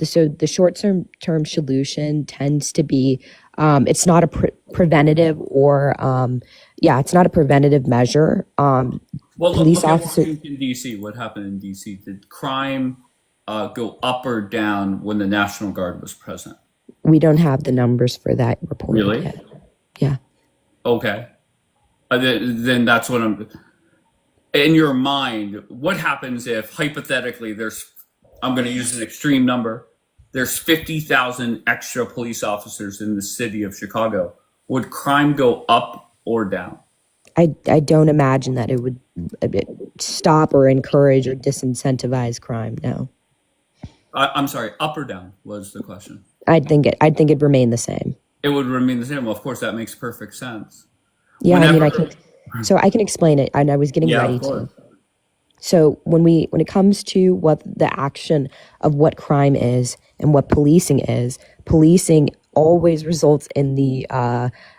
So the short term solution tends to be it's not a preventative or it's not a preventative measure. Well, Police look at officer, Washington, D.C. What happened in D.C.? Did crime go up or down when the National Guard was present? we don't have the numbers for that reported Really? yet. Yeah. Okay. Then that's what I'm. In your mind, what happens if hypothetically I'm going to use an extreme number, there's 50,000 extra police officers in the city of Chicago? Would crime go up or down? I don't imagine that it would stop or encourage or disincentivize crime. No, I'm sorry, up or down was the question. I'd think it'd remain the same. It would remain the same. Well, of course, that makes perfect sense. Yeah, I mean, Whenever, I can explain it, and I was getting yeah, of ready course. to. So when it comes to what the action of what crime is and what policing always results in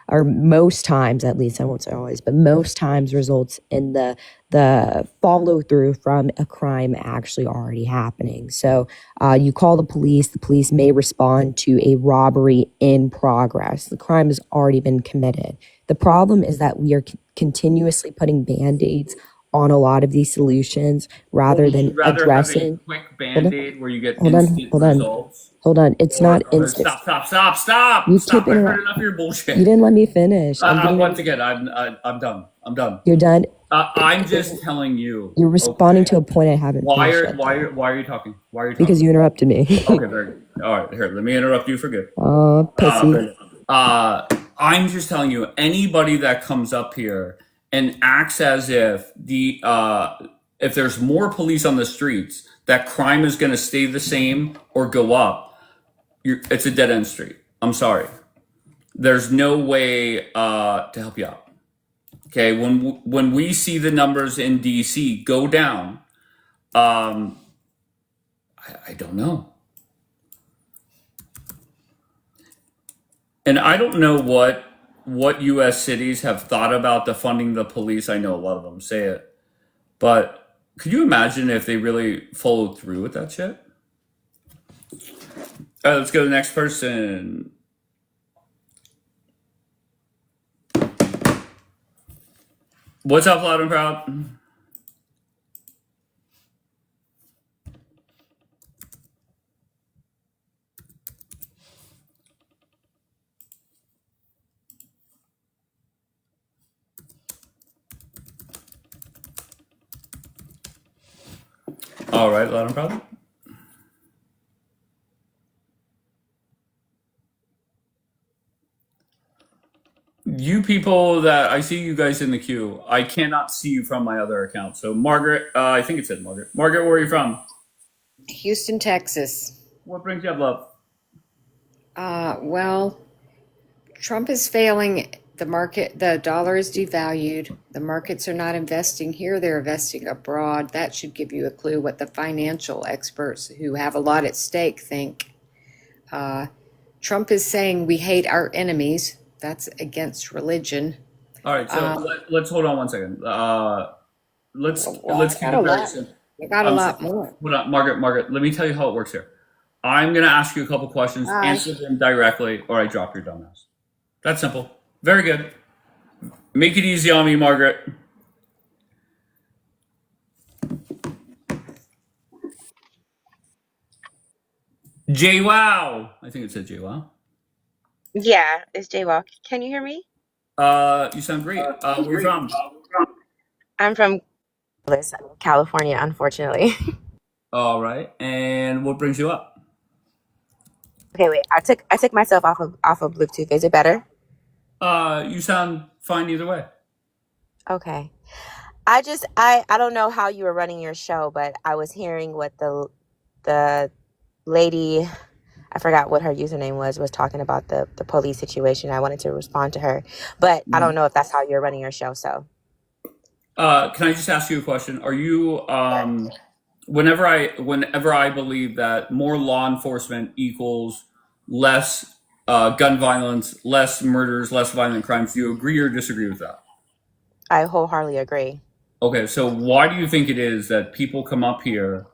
or most times, at least, I won't say always, but most times results in the follow through from a crime actually already happening. So you call the police may respond to a robbery in progress. The crime has already been committed. The problem is that we are continuously putting band-aids on a lot of these solutions Well, rather would you than rather have a addressing. quick Hold on, band-aid where you get hold on, instant hold on, results? hold on. It's not Or instant. stop! You keep Stop! I've heard interrupt. enough of your bullshit. You didn't let me finish. I'm getting Once ready. again, I'm done. I'm done. You're done. I'm just telling you. You're responding Okay. to a point I haven't finished yet, though, Why are you talking? Why are you because talking? you interrupted me. Okay, very good. All right, here, let me interrupt you for good. Oh, pussy. Very good. I'm just telling you, anybody that comes up here and acts as if there's more police on the streets, that crime is going to stay the same or go up. It's a dead end street. I'm sorry. There's no way to help you out. Okay, when we see the numbers in DC go down, um, I don't know, and I don't know what U.S. cities have thought about defunding the police. I know a lot of them say it, but could you imagine if they really followed through with that shit? All right, let's go to the next person. What's up, loud and proud? All right, loud and proud. You people that I see you guys in the queue, I cannot see you from my other account. So Margaret, I think it said Margaret. Margaret, where are you from? Houston, Texas. What brings you up, love? Well, Trump is failing. The market, the dollar is devalued. The markets are not investing here, they're investing abroad. That should give you a clue what the financial experts who have a lot at stake think. Trump is saying we hate our enemies. That's against religion. All right, so Um, let's hold on one second. well, Let's I keep got a it very lot. simple. I got a I'm lot more. hold on, Margaret. Let me tell you how it works here. I'm gonna ask you a couple questions, Hi. answer them directly, or I drop your dumbass. That's simple. Very good. Make it easy on me, Margaret. JWoww. I think it said JWoww. Yeah, it's Jaywalk. Can you hear me? You sound great. Where you from? I'm from California, unfortunately. All right. And what brings you up? Okay, wait. I took myself off of Bluetooth. Is it better? You sound fine either way. Okay. I don't know how you were running your show, but I was hearing what the lady, I forgot what her username was talking about the police situation. I wanted to respond to her, but I don't know if that's how you're running your show. So Can I just ask you a question? Are you whenever I believe that more law enforcement equals less gun violence, less murders, less violent crimes, do you agree or disagree with that? I wholeheartedly agree. Okay, so why do you think it is that people come up here,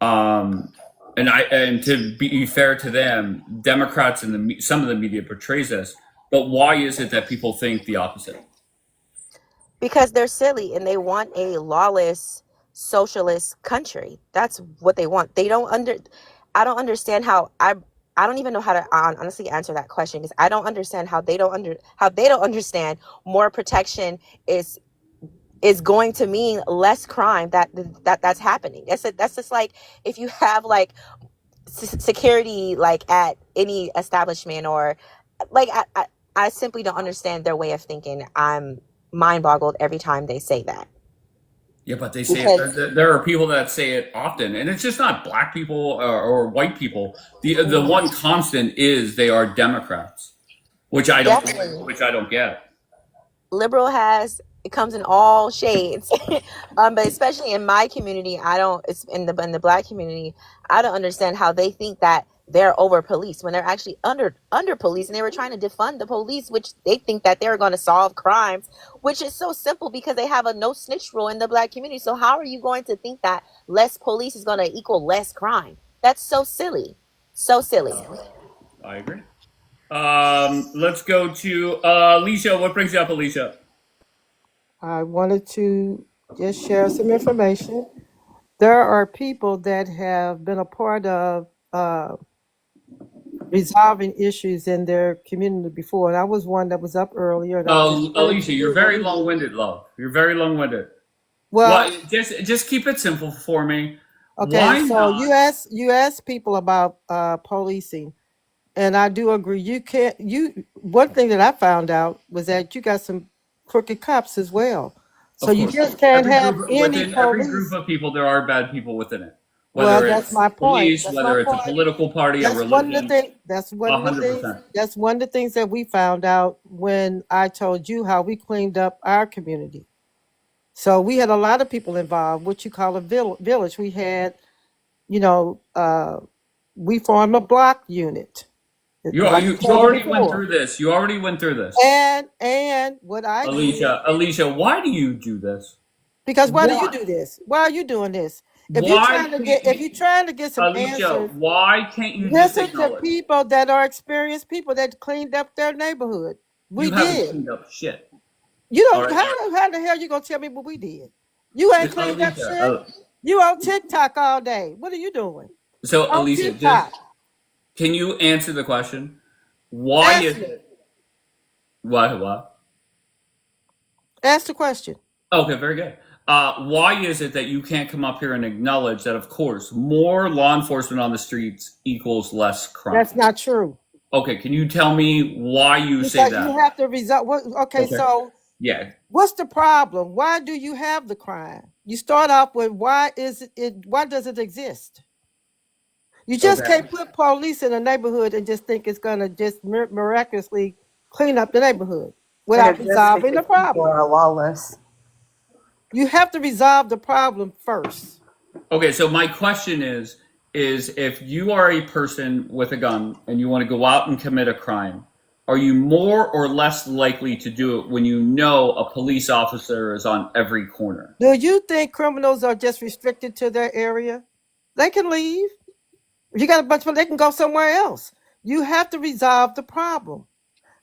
um, And to be fair to them, Democrats and some of the media portrays this. But why is it that people think the opposite? Because they're silly and they want a lawless socialist country. That's what they want. I don't understand I don't even know how to honestly answer that question, because I don't understand how they don't understand more protection is going to mean less crime that's happening. That's just like if you have like security like at any establishment, or like I simply don't understand their way of thinking. I'm mind boggled every time they say that. Yeah, but they say Because it. There are people that say it often, and it's just not black people or white people. The one constant is they are Democrats, definitely which I don't get. liberal it comes in all shades. But especially in my community, it's in the black community, I don't understand how they think that they're over police when they're actually under police, and they were trying to defund the police, which they think that they're going to solve crimes, which is so simple because they have a no snitch rule in the black community. So how are you going to think that less police is going to equal less crime? That's so silly. So silly. I agree. Let's go to Alicia. What brings you up, Alicia? I wanted to just share some information. There are people that have been a part of resolving issues in their community before, and I was one that was up earlier, and I just shared Alicia, with you're you what very we did. long-winded, love. You're very long-winded. Well, Why? Just keep it simple for me. okay, Why so not? you asked people about policing, and I do agree. You can't. One thing that I found out was that you got some crooked cops as well. So Of you course, just can't have any within every group police. of people, there are bad people within it. Well, Whether that's it's my point. police, That's my whether it's a point. political party, a That's one of the religion, things. That's one of the things. 100%. That's one of the things that we found out when I told you how we cleaned up our community. So we had a lot of people involved, what you call a village. We had, you know, we formed a block unit, like I You told you already went before. through this. You already went through this. And what I did, Alicia, why do you do this? because why do you Why? do this? Why are you doing this? Why can't If you, you're trying to get some Alicia? answers, Why can't you just listen to acknowledge people that are experienced people that cleaned up their neighborhood. We you haven't did. cleaned up shit? You All don't. right, How the hell you gonna tell me what we did? You ain't cleaned up Alicia. shit. You on TikTok all day. What are you doing So on Alicia, just TikTok? can you answer the question? Why Ask is me. it? What? Ask the question. Okay, very good. Why is it that you can't come up here and acknowledge that, of course, more law enforcement on the streets equals less crime? That's not true. Okay, can you tell me why you say Because you that? have to resolve. Okay, Okay. so Yeah. what's the problem? Why do you have the crime? You start off with why is it? Why does it exist? You just Okay. can't put police in a neighborhood and just think it's gonna just miraculously clean up the neighborhood It without exists resolving the because people problem. are lawless. You have to resolve the problem first. Okay, so my question is if you are a person with a gun and you want to go out and commit a crime, are you more or less likely to do it when you know a police officer is on every corner? Do you think criminals are just restricted to their area? They can leave. If you got a bunch of them, they can go somewhere else. You have to resolve the problem.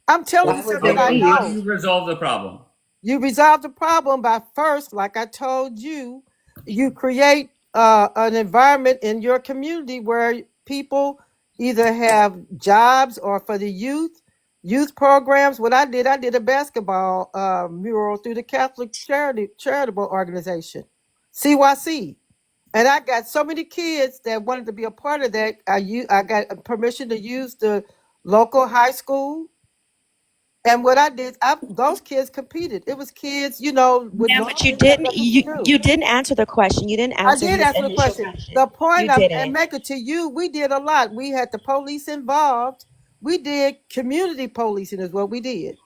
I'm telling Why you would something they I Okay, how do know. you leave? resolve the problem? You resolve the problem by first, like I told you, you create an environment in your community where people either have jobs or for the youth programs. What I did a basketball mural through the Catholic charitable organization, CYC. And I got so many kids that wanted to be a part of that. I got permission to use the local high school. And what I did, those kids competed. It was kids, with Yeah, no but you idea didn't what to do. you didn't answer the question. You didn't I answer did his answer the initial question. The question. point You and didn't. make it to you, we did a lot. We had the police involved. We did community policing is what we did.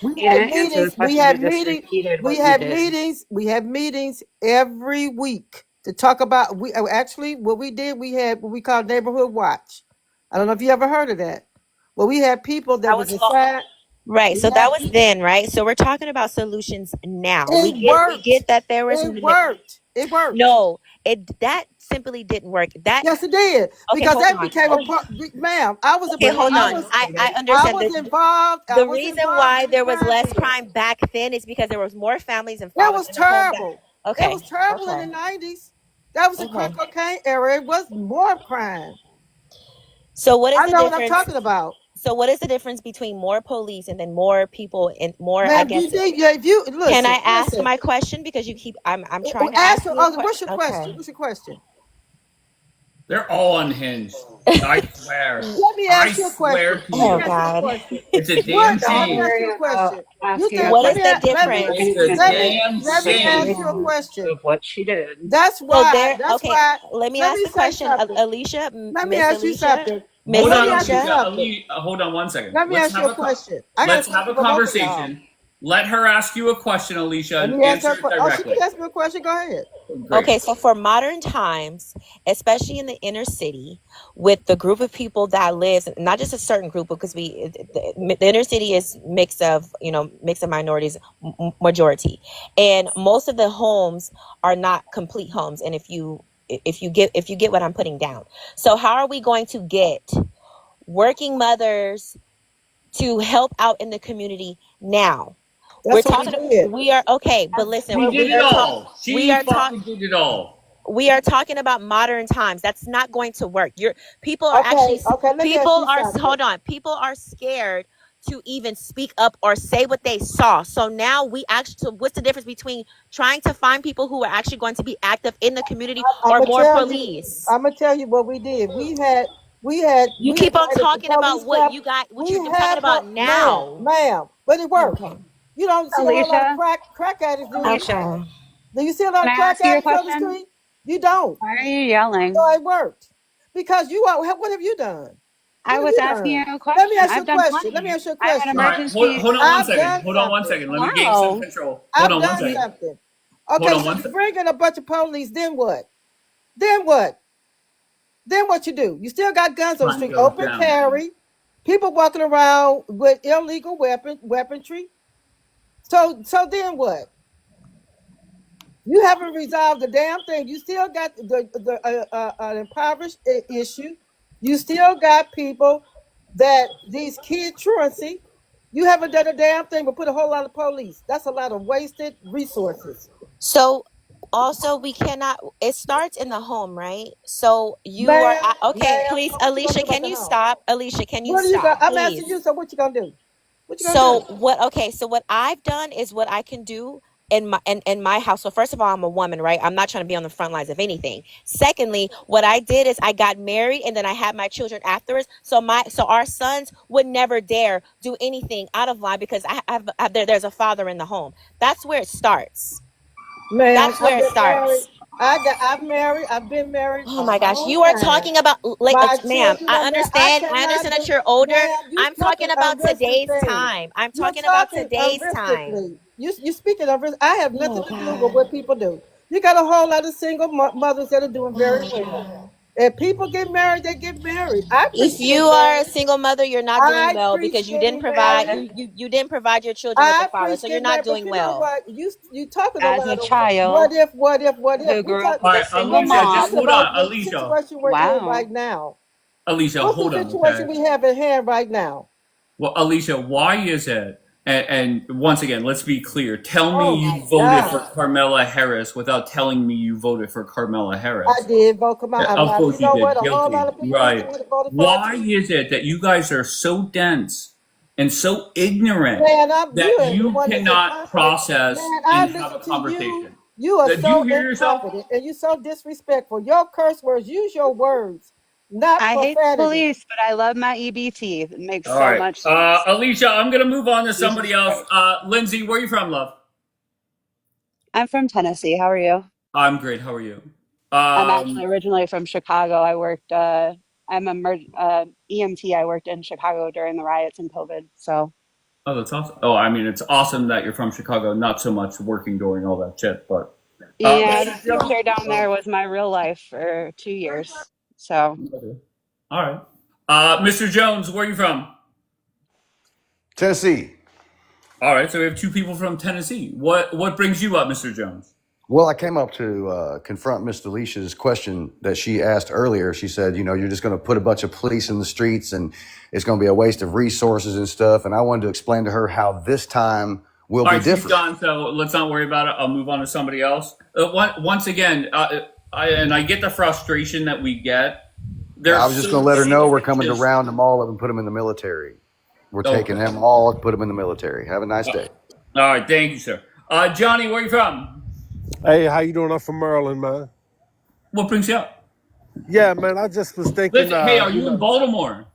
We You had didn't answer the meetings. We question, you had just meetings. repeated We what you had did. meetings. We had meetings every week to talk about. We actually what we did. We had what we call neighborhood watch. I don't know if you ever heard of that. Well, we had people that That was was long. assigned. Right. We So that had was then, right? So we're talking about solutions now. It We worked. get that there was It worked. It worked. No, that simply didn't work. That Yes, it did. okay, Because hold that on. became a part. Ma'am, I was a Okay, hold I on. was I I understand was that involved. I the was reason involved why in the there was crime less then. crime back then is because there was more families and That fathers was in the home. terrible. It Okay, was terrible in okay, the 90s. That was the okay. crack cocaine era. It was more crime. So what is I the know what I'm difference? talking about. So what is the difference between more police and then more people and more? I Ma'am, guess. if you Can I listen, ask listen. my question because you keep? I'm trying to Ask ask her, you a what's question. your question? Okay. What's your question? They're all unhinged. I swear. Let me I ask you a swear question. to Let me Oh you. ask you a God. question. It's a What? damn We're Let all me shame. ask you hearing a about question. You asking a think? What is the question difference? It's and a damn Let me making ask shame. you a reasons question. of what she did. That's So why. there. That's Okay. why. Let me Let ask me the say question, something. Alicia, Let me Miss ask you Alicia, something. Miss Hold Let me on, ask you Alicia. Alicia. something. Hold on one second. Let me ask you a question. I got a Let's have question a for both of y'all. conversation. Let her ask you a question, Alicia, Let and me ask her. answer it Oh, she directly. can ask me a question. Go ahead. Great. Okay, so for modern times, especially in the inner city, with the group of people that lives, not just a certain group, because the inner city is mix of minorities, majority, and most of the homes are not complete homes. And if you get what I'm putting down, so how are we going to get working mothers to help out in the community now? We're That's what we talking. did. We are okay, but She listen, did it all. We She are talking. fucking did it all. We are talking about modern times. That's not going to work. People are Okay. actually Okay. Let me ask people you are something. hold on. People are scared to even speak up or say what they saw. So now so what's the difference between trying to find people who are actually going to be active in the community I'm or gonna more tell you. police? I'm gonna tell you what we did. We You keep on invited the talking about police what cap. you got, what We you're talking had about ma'am, now. ma'am, but it worked. Okay. You don't see a whole lot of Alicia, crack addicts, do you? Alicia, Okay. Do you see a lot can of I crack ask you a addicts on the question? street? You don't. Why are you yelling? So it worked because you are. What have you done? I What have was you asking done? you a Let me question. ask you a I've done question. Let me plenty. ask you a I have an All question. right, emergency. hold on one I've second. done Hold on one something. second. Let me gain some Wow. control. Hold I've on one done second. something. Hold Okay, on so one you second. bring in a bunch of police. Then what? Then what? Then what you do? You still got guns on the Time street, goes open down. carry, people walking around with illegal weaponry. So then what? You haven't resolved the damn thing. You still got the impoverished issue. You still got people that these kids truancy. You haven't done a damn thing but put a whole lot of police. That's a lot of wasted resources. So also we cannot it starts in the home, right? So you are Ma'am, okay, ma'am. please, So what you gonna do Alicia, about can the you home? stop? Alicia, can you What are you gonna? stop, I'm asking you. please? So what you gonna do? What you gonna So do? what I've done is what I can do in my house. So first of all, I'm a woman, right? I'm not trying to be on the front lines of anything. Secondly, what I did is I got married and then I had my children afterwards. So our sons would never dare do anything out of line because there's a father in the home. That's where it starts. Ma'am, That's I've where it been married. starts. I've married. I've been married Oh a my gosh, long you are time. talking about My ma'am. children I are married. I understand. I cannot understand that do, you're older. ma'am. You I'm talking talking about today's unrealistically. time. I'm You're talking about talking today's time. unrealistically. You speaking of. I have Oh nothing to do with God. what people do. You got a whole lot of single mothers that are doing very Oh well. God. If people get married, they get married. I If you appreciate are a marriage. single mother, you're not doing I well because you didn't appreciate provide marriage. you didn't provide your children with a I father. So you're appreciate not marriage. But doing you know well. what? You talking a As a lot of what child if, what if, what if. who We grew up talk. All with a right, single We're not Alicia, just talking mom, hold on. about the Alicia. situation we're in wow. right now. Alicia, What's the hold on, situation okay? we have at hand right now? Well, Alicia, why is it? And once again, let's be clear. Tell me Oh you my voted for God. Carmela Harris without telling me you voted for Carmela I Harris. did vote come out. Of You course you know what? did. A whole lot Guilty. of people in Right. here would have voted for it Why too. is it that you guys are so dense and so ignorant Man, you that are the you one that's cannot incompetent. process Man, I and have a listen to you. conversation? You are Do you so hear yourself? incompetent and you're so disrespectful. Your curse words, use your words, not I hate the profanity. police, but I love my EBT. It makes All so right. much sense. Alicia, I'm going to move on to Jesus somebody else. Christ. Lindsay, where are you from, love? I'm from Tennessee. How are you? I'm great. How are you? I'm actually Um, originally from Chicago. I'm a EMT. I worked in Chicago during the riots and COVID. So, oh, that's awesome. Oh, I mean, it's awesome that you're from Chicago, not so much working during all that shit, but. yeah, the Mr. future Jones. down there was my real life for 2 years. So, Okay. All right. Mr. Jones, where are you from? Tennessee. All right, so we have two people from Tennessee. What brings you up, Mr. Jones? Well, I came up to confront Miss Delicia's question that she asked earlier. She said, you're just going to put a bunch of police in the streets and it's going to be a waste of resources and stuff. And I wanted to explain to her how this time will All be right, she's different. done, so let's not worry about it. I'll move on to somebody else. Once again, I get the frustration that we get. I There's was just so going to let her many know we're that coming to just round them all up and put them in the military. We're taking okay. them all and put them in the military. Have a nice day. All right, thank you, sir. Johnny, where you from? Hey, how you doing? I'm from Maryland, man. What brings you up? Yeah, man. I just was thinking, Listen, hey, are you in Baltimore?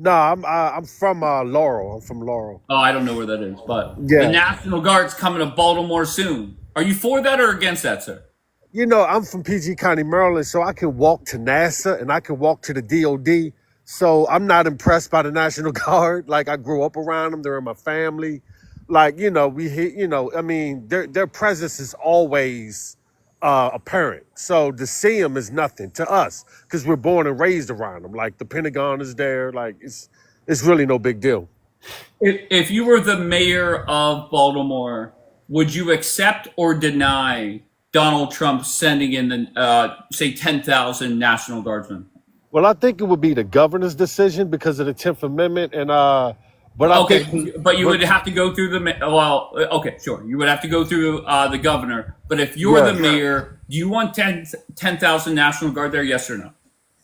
I'm from Laurel. I'm from Laurel. Oh, I don't know where that is, but the Yeah. National Guard's coming to Baltimore soon. Are you for that or against that, sir? I'm from PG County, Maryland, so I can walk to NASA and I can walk to the DOD. So I'm not impressed by the National Guard. Like I grew up around them. They're in my family. Like, we hit, I mean, their presence is always apparent. So to see them is nothing to us because we're born and raised around them. Like the Pentagon is there. Like it's really no big deal. If you were the mayor of Baltimore, would you accept or deny Donald Trump sending in the say 10,000 National Guardsmen? Well, I think it would be the governor's decision because of the 10th Amendment, and but I think, Okay, but you but would have to go through okay, sure. You would have to go through the governor. But if you're the yes, mayor, do you want 10,000 National Guard there? Yes or no?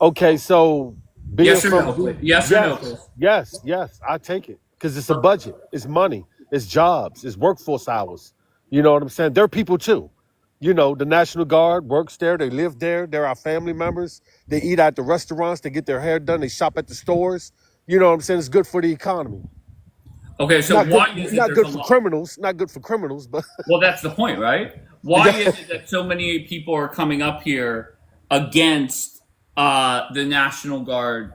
okay. So being Yes or no, from please. Yes or no, yes, please. yes, I take it because it's a budget, it's money, it's jobs, it's workforce hours. You know what I'm saying? They're people too. The National Guard works there, they live there, they're our family members. They eat at the restaurants, they get their hair done, they shop at the stores. You know what I'm saying? It's good for the economy. Okay, so Not good, why is it not there's a good for lot? criminals, not good for criminals, but Well, that's the point, right? Why yeah. is it that so many people are coming up here against the National Guard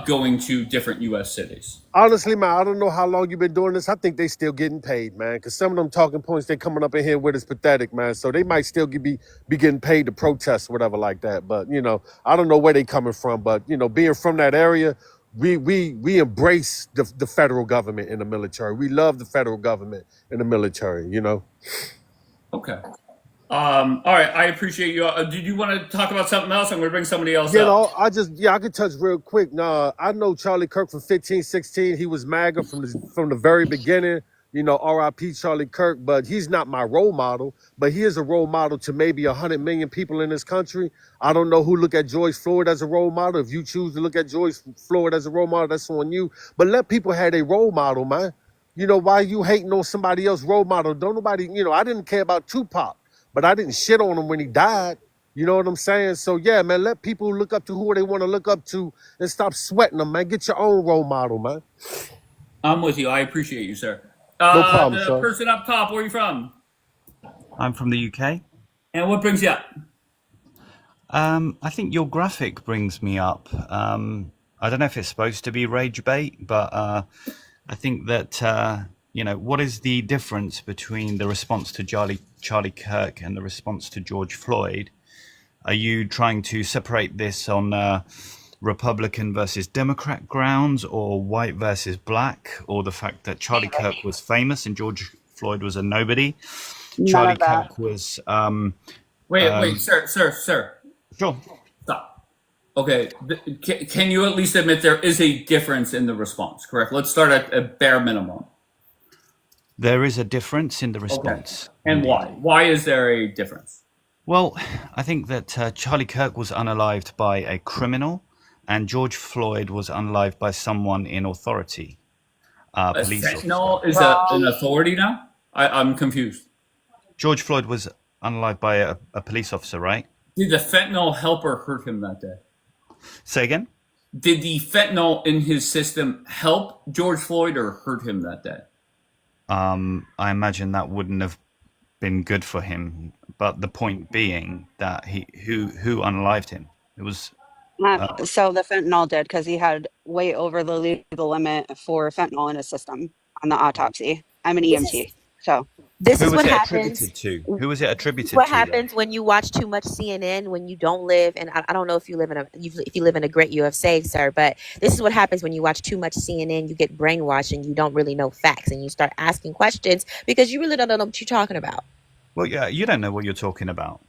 going to different U.S. cities? Honestly, man, I don't know how long you've been doing this. I think they still getting paid, man. Because some of them talking points they coming up in here with is pathetic, man. So they might still be getting paid to protest, whatever, like that. But I don't know where they coming from. But being from that area, we embrace the federal government in the military. We love the federal government in the military. Okay. All right. I appreciate you. Did you want to talk about something else? I'm going to bring somebody else You up. know, I could touch real quick. Nah, I know Charlie Kirk from 15, 16. He was MAGA from the very beginning. R.I.P. Charlie Kirk, but he's not my role model. But he is a role model to maybe 100 million people in this country. I don't know who look at George Floyd as a role model. If you choose to look at George Floyd as a role model, that's on you. But let people have a role model, man. Why you hating on somebody else's role model? Don't nobody, I didn't care about Tupac, but I didn't shit on him when he died. You know what I'm saying? So yeah, man, let people look up to who they want to look up to and stop sweating them, man. Get your own role model, man. I'm with you. I appreciate you, sir. No problem, The sir. person up top, where are you from? I'm from the UK. And what brings you up? I think your graphic brings me up. I don't know if it's supposed to be rage bait, but I think that what is the difference between the response to Charlie Kirk and the response to George Floyd? Are you trying to separate this on Republican versus Democrat grounds, or white versus black, or the fact that Charlie Kirk was famous and George Floyd was a nobody? None Charlie of that. Kirk was Wait, sir. sure. Stop. Okay. Can you at least admit there is a difference in the response, correct? Let's start at a bare minimum. There is a difference in the Okay. response, And indeed. why? Why is there a difference? Well, I think that Charlie Kirk was unalived by a criminal, and George Floyd was unalived by someone in authority, a A police officer. fentanyl is an Wrong. authority now? I'm confused. George Floyd was unalived by a police officer, right? Did the fentanyl help or hurt him that day? Say again? Did the fentanyl in his system help George Floyd or hurt him that day? I imagine that wouldn't have been good for him. But the point being that who unalived him? It was So the fentanyl did because he had way over the legal limit for fentanyl in his system on the autopsy. I'm an This is EMT, so this who is was what it happens. attributed to? Who was it This is attributed what to though? happens when you watch too much CNN, when you don't live, and I don't know if you live in if you live in a great you have saved, sir, but this is what happens when you watch too much CNN. You get brainwashed and you don't really know facts, and you start asking questions because you really don't know what you're talking about. Well, yeah, you don't know what you're talking about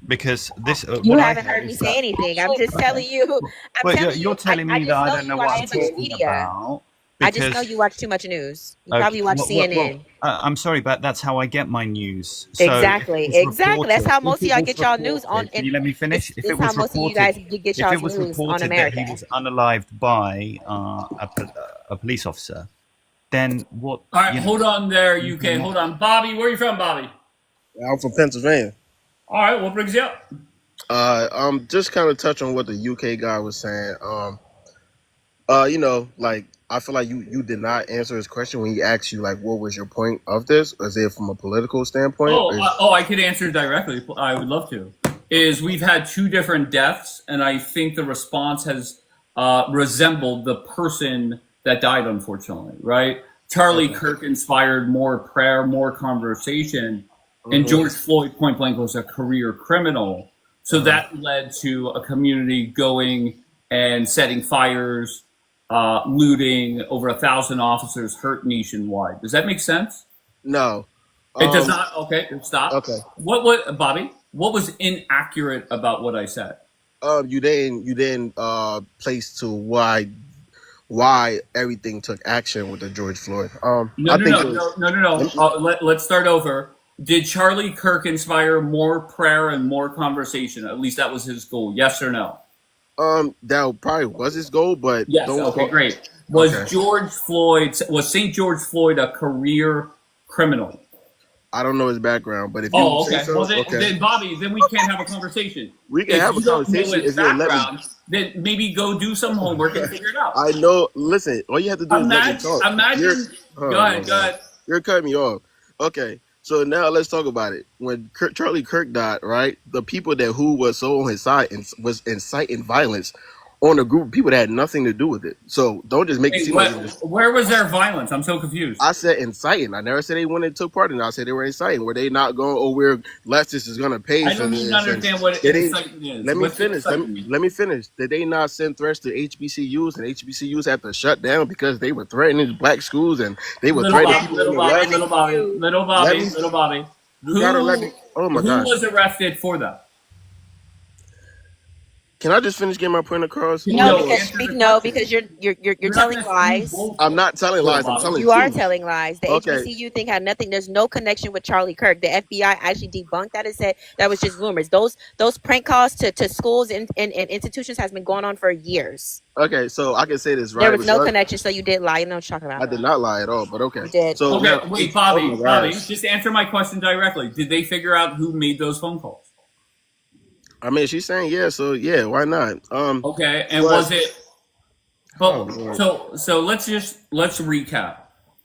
because this You what I haven't heard heard me is say that. anything. I'm just Okay. telling you. I'm Well, telling you're you. telling I me that just I know don't you know watch what I'm too much talking media. about I just know because. you watch too much news. You Okay, probably watch CNN. I'm sorry, but that's how I get my news. So if it Exactly. was Exactly. That's reported, how if most of it y'all was get y'all news on, reported, can and you let me finish? this is how most of you guys get If it y'all's was news on reported that he America. was unalived by a police officer, then what? All right, You know, hold on there, you UK. can. Hold on, Bobby. Where are you from, Bobby? I'm from Pennsylvania. All right, what brings you up? Just kind of touch on what the UK guy was saying. Like I feel like you did not answer his question when he asked you like what was your point of this? Is it from a political standpoint? I could answer directly. I would love to. Is we've had two different deaths, and I think the response has resembled the person that died, unfortunately. Right? Charlie Okay. Kirk inspired more prayer, more conversation, and Uh-huh. George Floyd, point blank, was a career criminal. So Uh-huh. that led to a community going and setting fires, looting, over 1,000 officers hurt nationwide. Does that make sense? No. It does Um. not. Okay, stop. Okay. What, Bobby? What was inaccurate about what I said? You didn't place to why everything took action with the George Floyd. No, I no, think no, it was. no, no, no, no. Let's start over. Did Charlie Kirk inspire more prayer and more conversation? At least that was his goal. Yes or no? That probably was his goal, but Yes. don't Okay, call. great. Okay. Was St. George Floyd a career criminal? I don't know his background, but if you Oh, say okay. Well, so, okay. then Bobby, then we can't have a conversation. We can If have a you don't know conversation his if you'll let me. background, then maybe go do some homework and figure it out. I know. Listen, all you have to do is let me Imagine, talk. imagine. Go Oh my ahead. Go god, ahead. you're cutting me off. Okay, so now let's talk about it. When Charlie Kirk died, right? The people that who was so on his side and was inciting violence on a group of people that had nothing to do with it. So don't just make it Hey, seem like it was. where was there violence? I'm so confused. I said inciting. I never said they went and took part in it. I said they were inciting. Were they not going? Oh, we're leftist is going to pay I for don't even this, and understand what they didn't. incitement is. Let me What's finish. Let me incitement? let me finish. Did they not send threats to HBCUs and HBCUs had to shut down because they were threatening black schools and they were Little threatening Bobby, people on little the Bobby, left? little Bobby, little Let Bobby, me. little Bobby. You gotta let Who me. Oh my who gosh. was arrested for that? Can I just finish getting my point across? No, No, because answer the no, question. because you're You're not telling gonna spew lies. I'm bullshit, not telling little lies. I'm Bobby. telling You are truth. telling lies. The Okay. HBCU thing had nothing. There's no connection with Charlie Kirk. The FBI actually debunked that and said that was just rumors. Those prank calls to schools and institutions has been going on for years. Okay. So I can say this There right. was no connection, so you did lie. You know what you're talking I about. did not lie at all. But okay. You did. So Okay, now, wait, oh my Bobby, gosh. just answer my question directly. Did they figure out who made those phone calls? I mean, she's saying yeah. So yeah, why not? Okay, and But was it? oh But Lord. let's recap.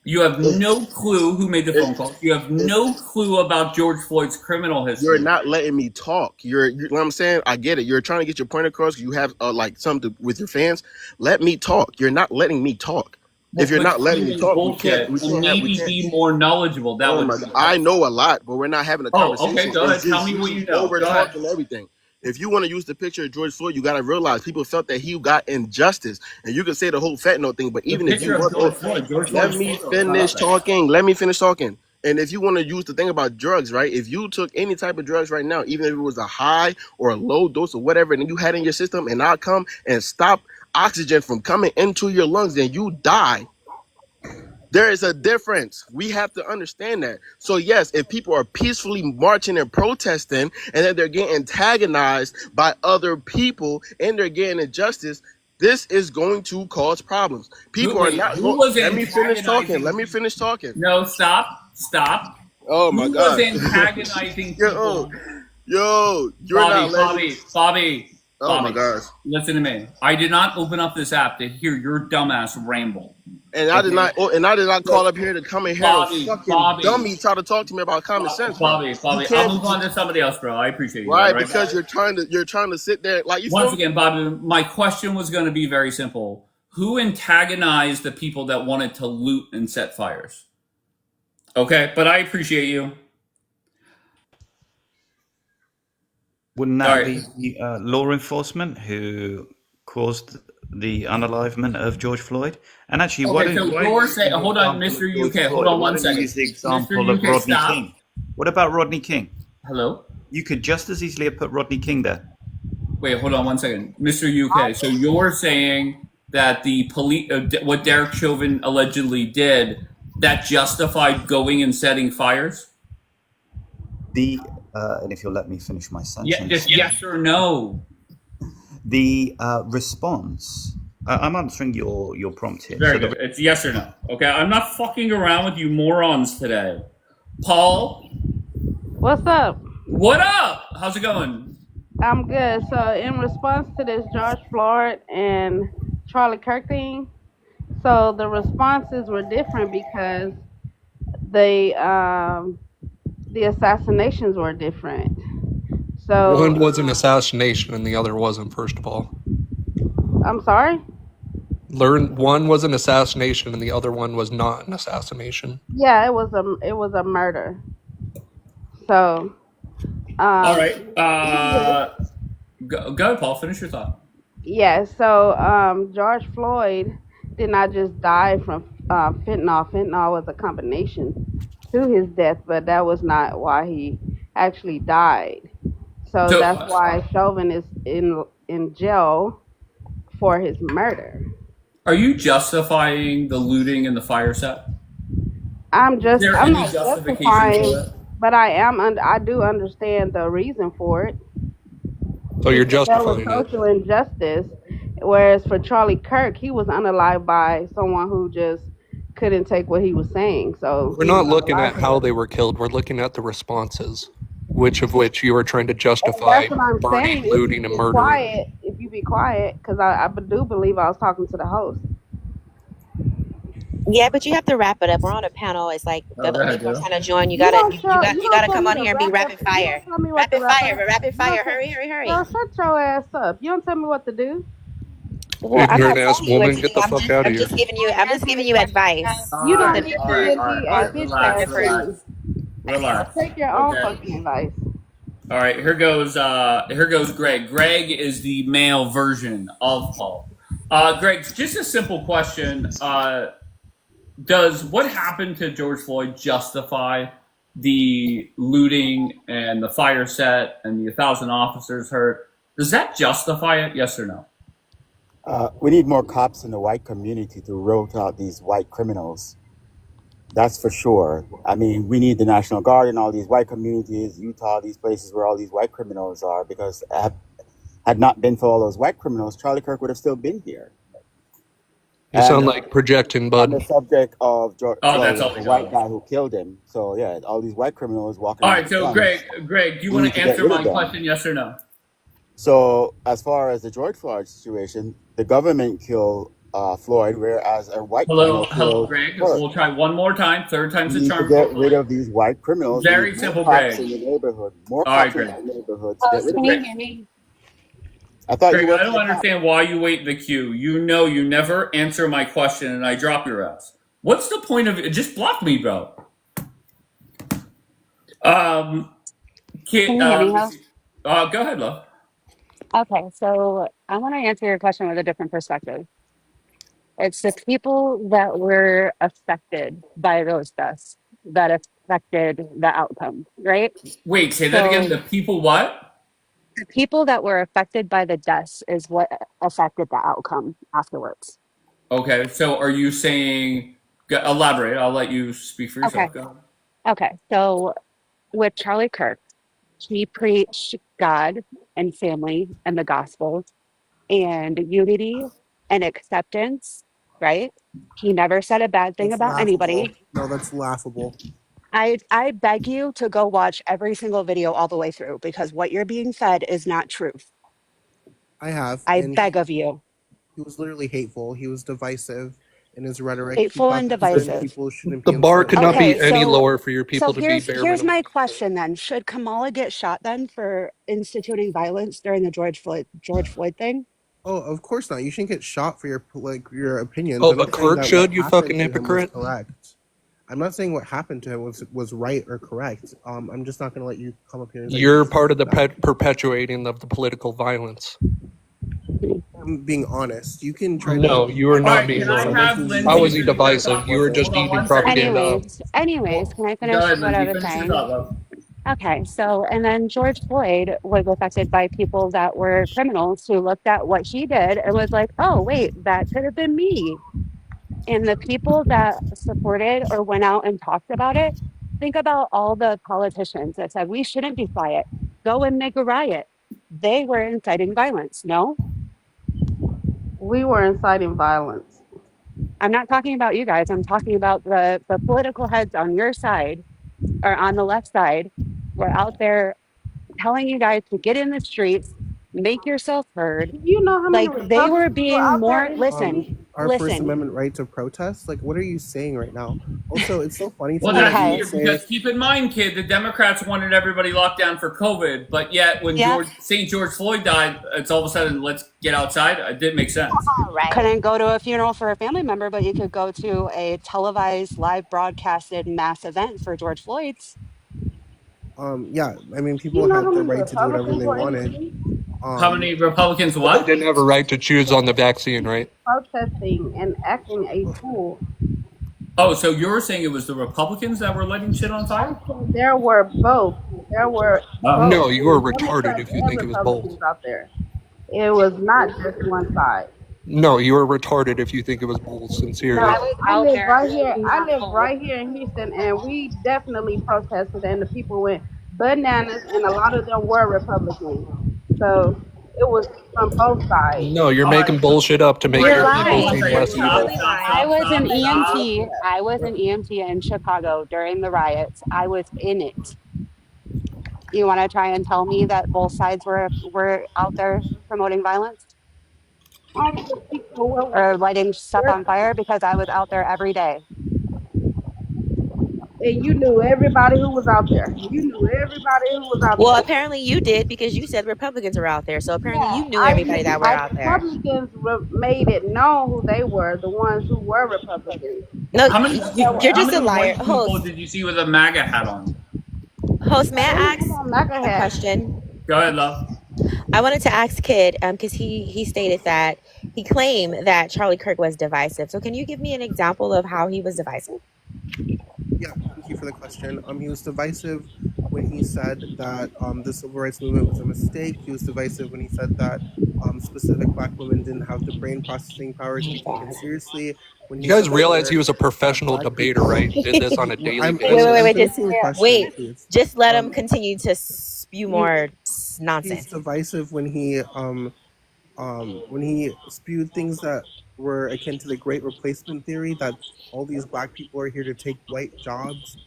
You have no clue who made the phone If calls. You have if no clue about George Floyd's criminal you're history. not letting me talk, you know what I'm saying? I get it. You're trying to get your point across. You have like something with your fans. Let me talk. You're not letting me talk. Well, If you're quit not letting me spewing talk, we can't. bullshit We and can't have. We maybe can't. be more knowledgeable. That Oh would my be god, I excellent. know a lot, but we're not having a Oh, okay, conversation. go It's ahead. Tell just me you what you just know. over Go ahead. talking everything. If you want to use the picture of George Floyd, you got to realize people felt that he got injustice, and you can say the whole fentanyl thing. But The even if you picture of want, oh, George let Floyd's me photo is not up finish there. talking. Let me finish talking. And if you want to use the thing about drugs, right? If you took any type of drugs right now, even if it was a high or a low dose or whatever, and you had in your system, and I come and stop oxygen from coming into your lungs, then you die. There is a difference. We have to understand that. So yes, if people are peacefully marching and protesting, and then they're getting antagonized by other people and they're getting injustice, this is going to cause problems. Who, People are wait, not who going. was Let me finish talking. antagonizing Let me people? finish talking. No, stop. Oh my Who was gosh. antagonizing yo, people? you're not letting. Oh my Bobby, gosh. listen to me. I did not open up this app to hear your dumbass ramble. And I did Okay? not. And I did not So, call up here to come in here to Bobby, fucking Bobby, dummy try to talk to me about common sense, bro. You Bobby, I'll can't. move on to somebody else, bro. I appreciate you. All Right, right. because you're trying to sit there like you Once feel. again, Bobby, my question was going to be very simple. Who antagonized the people that wanted to loot and set fires? Okay, but I appreciate you. Wouldn't All that right. be law enforcement who caused the unalivement of George Floyd? And actually, Okay, so why don't you're you use saying, the hold on, example of Mr. George UK, hold Floyd? on Why one don't you second. use the Mr. example of UK, Rodney stop. King? What about Rodney King? Hello? You could just as easily have put Rodney King there. Wait, hold on one second. Mr. UK, so you're saying that the police, what Derek Chauvin allegedly did, that justified going and setting fires? And if you'll let me finish my Yeah, sentence. just yes or no. The response. I'm answering your prompt here. Very good. It's yes or no. Okay, I'm not fucking around with you morons today. Paul, What's up? what up? How's it going? I'm good. So, in response to this George Floyd and Charlie Kirk thing, so the responses were different because the assassinations were different. So, One was an assassination and the other wasn't, first of all. I'm sorry? One was an assassination and the other one was not an assassination. Yeah, it was a murder. So, All right. Go ahead, Paul. Finish your thought. yeah, so George Floyd did not just die from fentanyl. Fentanyl was a combination to his death, but that was not why he actually died. So that's why Chauvin is in jail for his murder. Are you justifying the looting and the fire set? I'm Is there not any justification justifying, for it? but I do understand the reason for it. So you're There justifying was it. social injustice, whereas for Charlie Kirk, he was unalived by someone who just couldn't take what he was saying. So We're not looking at how they were killed. We're looking at the responses, which you were trying to justify that's what I'm burning, saying. looting, and murdering. If you be quiet, because I do believe I was talking to the host. Yeah, but you have to wrap it up. We're on a panel. It's like Oh, go ahead, people are Joe. trying to join. You You gotta don't you tell got you you don't gotta tell come me on to here and be wrap rapid up. You fire. don't tell me what to Rapid wrap fire, up. rapid You don't fire. tell, Hurry. girl, shut your ass up. You don't tell me what to do. Well, I'm not Ignorant ass telling you what woman, to do. get the fuck out of here. I'm just giving you advice. You All don't right, need all to right, give all right, me all a right. bitch Relax, ass relax, relax. Take your own Okay. fucking advice. All right, here goes Greg. Greg is the male version of Paul. Greg, just a simple question. Does what happened to George Floyd justify the looting and the fire set and the 1,000 officers hurt? Does that justify it? Yes or no? We need more cops in the white community to root out these white criminals. That's for sure. I mean, we need the National Guard in all these white communities, Utah, these places where all these white criminals are, because had not been for all those white criminals, Charlie Kirk would have still been here. You sound like projecting, On bud. the subject of George that's all Floyd, we the white got. guy who killed him. So yeah, all these white criminals walking All around right, with so guns. Greg, do you We want need to to get answer rid of my them. question? Yes or no? So as far as the George Floyd situation, the government killed Floyd, whereas a white criminal Hello, killed Greg. Kirk. We'll try one more time. Third time's We the need to charm. get rid Hopefully. of these white criminals. We Very need simple, more cops Greg. in the neighborhood. More All right, cops in Greg. the neighborhood to get rid of Greg, them. I thought Greg, you were I don't understand why you wait in the queue. You know you never answer my question and I drop your ass. What's the point of it? Just block me, bro. Can you hear me, House? Go ahead, love. Okay, so I want to answer your question with a different perspective. It's the people that were affected by those deaths that affected the outcome, right? Wait, say that again. The people what? The people that were affected by the deaths is what affected the outcome afterwards. Okay, so are you saying, elaborate, I'll let you speak for Okay. yourself. Go ahead. Okay, so with Charlie Kirk, he preached God and family and the gospel and unity and acceptance, right? He never said a bad thing That's about laughable. anybody. No, that's laughable. I beg you to go watch every single video all the way through because what you're being fed is not truth. I have. I And beg of you. he was literally hateful. He was divisive in his rhetoric. Hateful he and thought that certain divisive. people shouldn't The be in bar certain could not Okay, be any so lower for your people so to be here's bare here's minimum. my question then. Should Kamala get shot then for instituting violence during the George Floyd thing? Oh, of course not. You shouldn't get shot for your opinions. Oh, I'm but not saying Kirk that should, what you happened fucking to him was hypocrite. correct. I'm not saying what happened to him was right or correct. I'm just not going to let you come up here and say You're part of the perpetuating of the political violence. I'm being honest. You can try No, to you are All not right, argue being can I some honest. have things How about Lindsay was he me. finish her divisive? thought? You were Hold just on eating one second. propaganda. Anyways, can I Go finish ahead, one Lindsay. other Finish your thing? thought, love. Okay, so and then George Floyd was affected by people that were criminals who looked at what he did and was like, oh, wait, that could have been me. And the people that supported or went out and talked about it, think about all the politicians that said we shouldn't be quiet, go and make a riot. They were inciting violence. No, We were inciting violence. I'm not talking about you guys. I'm talking about the political heads on your side or on the left side were out there telling you guys to get in the streets, make yourself heard. Do you know how many Like they were Republicans were being out there more, in the listen, street? Our First listen, Amendment right to protest. Like, what are you saying right now? Also, it's so funny to Well, me that that's you okay. would weird say, because keep in mind, kid, the Democrats wanted everybody locked down for COVID, but yet when Yep. St. George Floyd died, it's all of a sudden let's get outside. It didn't make sense. All right. Couldn't go to a funeral for a family member, but you could go to a televised, live broadcasted mass event for George Floyd's. yeah, I mean, You people know how had the many right to do whatever Republicans they were in the wanted. street How many Republicans But they what? didn't have a right to choose on the vaccine, right? protesting and acting a fool? Oh, so you're saying it was the Republicans that were lighting shit on I fire? said there were both. There were Oh. both. No, you There are were retarded Democrats if you and think it was both. Republicans out there. It was not just one side. No, you are retarded if you think it was both, No, sincerely. I was I out live there right here. I not live both. right here in Houston, and we definitely protested, and the people went bananas, and a lot of them were Republicans. So it was from both sides. No, you're All right, making bullshit up to make all right, your You're people, people one lying. seem second. You're less Stop, evil. totally stop, I lying. stop, was an stop, stop. EMT. I was an EMT in Chicago during the riots. I was in it. You want to try and tell me that both sides were out there promoting violence Only the people or lighting stuff were, on fire? Because I was out there every day. and you knew everybody who was out there. You knew everybody who was out Well, there. apparently you did because you said Republicans are out there. So apparently Yeah, you knew everybody that were out there. Republicans made it known who they were, the ones who were Republicans. No, How many you're how just a many liar. white people Host, did you see with a MAGA hat on? host, may They I didn't ask have on MAGA a hats. question? Go ahead, love. I wanted to ask Kid, because he stated that he claimed that Charlie Kirk was divisive. So can you give me an example of how he was divisive? Yeah, thank you for the question. He was divisive when he said that the civil rights movement was a mistake. He was divisive when he said that specific black women didn't have the brain processing power to be taken seriously. When You he guys said realize he earlier was a that professional black debater, people. right? Did this on a Well, daily Wait, basis. wait, finishing the question, wait. please. Just let him Um, continue to spew he, more he's nonsense. divisive when he spewed things that were akin to the Great Replacement theory, that all these black people are here to take white jobs.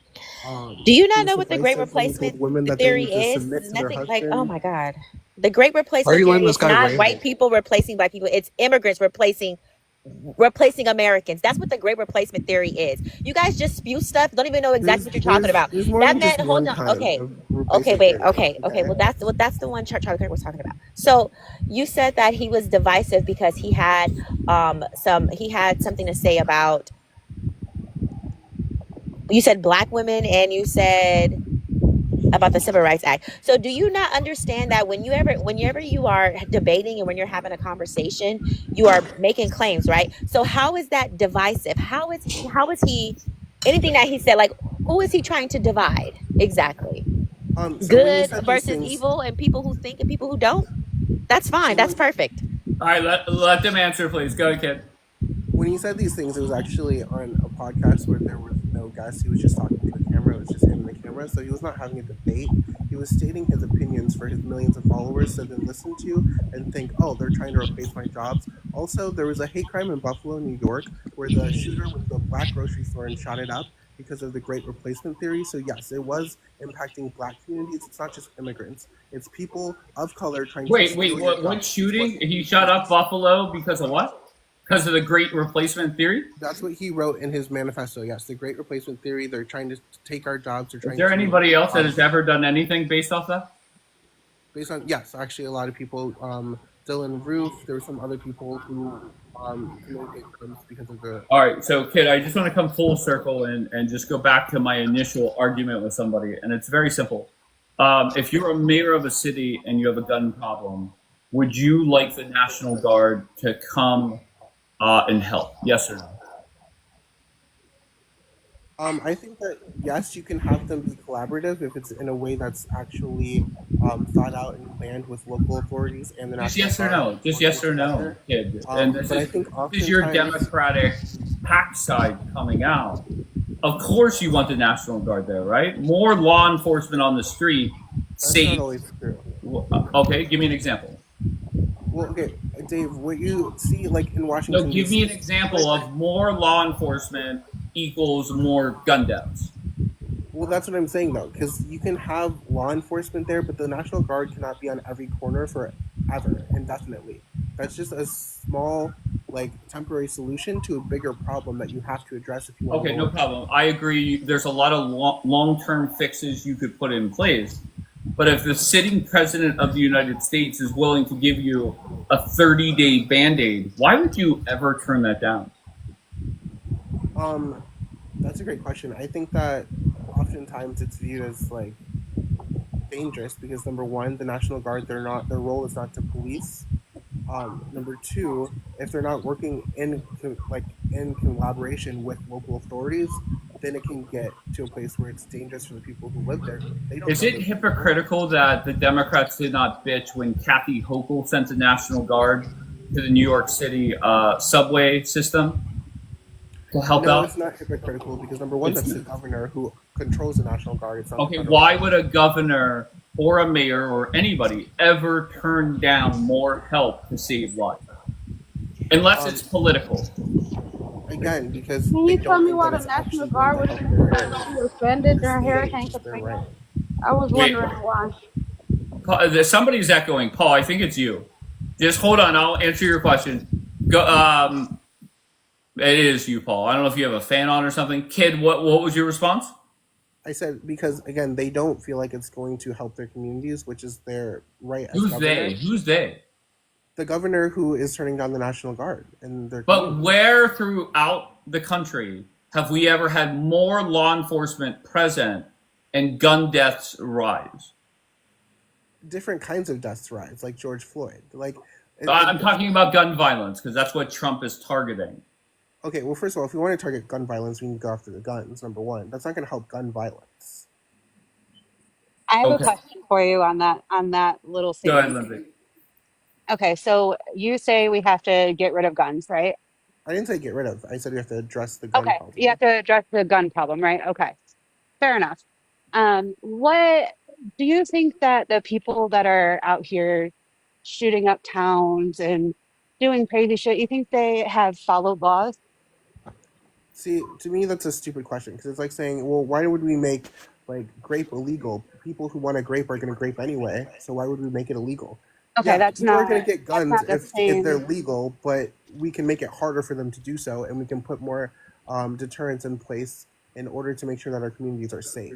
Do you He not was know what the Great divisive when he told Replacement women that they theory need to is? submit It's to their nothing like, oh husband. my God. The Great Why are Replacement you letting theory this is guy not ramble? white people replacing black people. It's immigrants replacing Americans. That's what the Great Replacement theory is. You guys just spew stuff. Don't even know exactly what you're talking about. There's more That than man, just hold one on. kind Okay. of Okay, replacement wait. theory. Okay. Well, that's the one Charlie Kirk was talking about. So you said that he was divisive because he had something to say about, you said black women, and you said about the Civil Rights Act. So do you not understand that whenever you are debating and when you're having a conversation, you are making claims, right? So how is that divisive? How is he anything that he said, like, who is he trying to divide exactly? So when he Good said these versus things, evil, and people who think and people who don't? That's fine. so That's perfect. All right, let them answer, please. Go ahead, kid. when he said these things, it was actually on a podcast where there was no guest. He was just talking to a camera. It was just him and the camera. So he was not having a debate. He was stating his opinions for his millions of followers to then listen to and think, oh, they're trying to replace my jobs. Also, there was a hate crime in Buffalo, New York, where the shooter went to a black grocery store and shot it up because of the Great Replacement theory. So yes, it was impacting black communities. It's not just immigrants. It's people of color trying to Wait, steal your what jobs. It's what shooting? He shot up Buffalo because of what? Because of the Great Replacement theory? That's what he wrote in his manifesto. Yes, the Great Replacement theory. They're trying to take our jobs. They're Is trying there to. anybody else that has ever done anything based off that? Based on, yes, actually, a lot of people. Dylan Roof. There were some other people who committed hate crimes because of the. All right, so kid, I just want to come full circle and just go back to my initial argument with somebody, and it's very simple. If you're a mayor of a city and you have a gun problem, would you like the National Guard to come and help? Yes or no? I think that yes, you can have them be collaborative if it's in a way that's actually thought out and planned with local authorities and the Just National yes or Guard no. Just working yes or no, together. kid. And this But I is think this is your oftentimes Democratic PAC side coming out. Of course, you want the National Guard there, right? More law enforcement on the street, that's not safe. always true. Okay, give me an example. Well, okay, Dave, what you see like in No, Washington give me D.C. an example of more law enforcement equals more gun deaths. Well, that's what I'm saying though, because you can have law enforcement there, but the National Guard cannot be on every corner forever, indefinitely. That's just a small, like, temporary solution to a bigger problem that you have to address if you want to Okay, no lower crime. problem. I agree. There's a lot of long-term fixes you could put in place. But if the sitting president of the United States is willing to give you a 30-day Band-Aid, why would you ever turn that down? That's a great question. I think that oftentimes it's viewed as like dangerous because number one, the National Guard, their role is not to police. Number two, if they're not working in collaboration with local authorities, then it can get to a place where it's dangerous for the people who live there. They don't Is know it those people. hypocritical that the Democrats did not bitch when Kathy Hochul sent the National Guard to the New York City subway system to help No, out? it's not hypocritical because number one, It's that's the governor who controls the National Guard. It's not the okay. federal Why government. would a governor or a mayor or anybody ever turn down more help to save life? Unless it's Um, political. Again, because Can they you tell don't me think why that the it's National actually going Guard to would help their be offended the during state Hurricane their Katrina? right. I was Wait, wondering why. somebody's echoing. Paul, I think it's you. Just hold on. I'll answer your question. Go. It is you, Paul. I don't know if you have a fan on or something. Kid, what was your response? I said because again, they don't feel like it's going to help their communities, which is their right as Who's governor. they? Who's they? The governor who is turning down the National Guard and their But communities. where throughout the country have we ever had more law enforcement present and gun deaths rise? Different kinds of deaths rise, like George Floyd. Like, I'm talking about gun violence because that's what Trump is targeting. okay, well, first of all, if we want to target gun violence, we need to go after the guns. Number one, that's not going to help gun violence. I have a Okay. question for you on that little Go ahead, statement. Lindsay. Okay, so you say we have to get rid of guns, right? I didn't say get rid of. I said we have to address the gun Okay, you problem. have to address the gun problem, right? Okay, fair enough. What do you think that the people that are out here shooting up towns and doing crazy shit, you think they have followed laws? See, to me, that's a stupid question because it's like saying, well, why would we make like grape illegal? People who want to grape are going to grape anyway, so why would we make it illegal? Okay, Yeah, people are going to get that's guns not the if they're same. legal, but we can make it harder for them to do so, and we can put more deterrents in place in order to make sure that our communities are safe.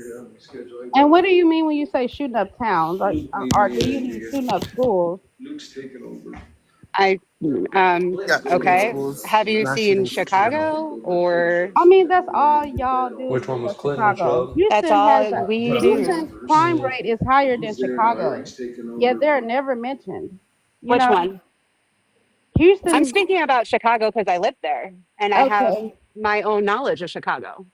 And what do you mean when you say shooting up towns? Or do you mean shooting up schools? I Yeah, shooting up okay. schools, Have you mass seen shootings in general. Chicago or I mean, that's all y'all do Which is one was for Clinton, Chicago. Chubb? that's Houston has all a we do? Houston's crime rate is higher than Chicago, yet they're never mentioned. You Which know, one? I'm Houston. speaking about Chicago because I live there and I have Okay, my own knowledge of Chicago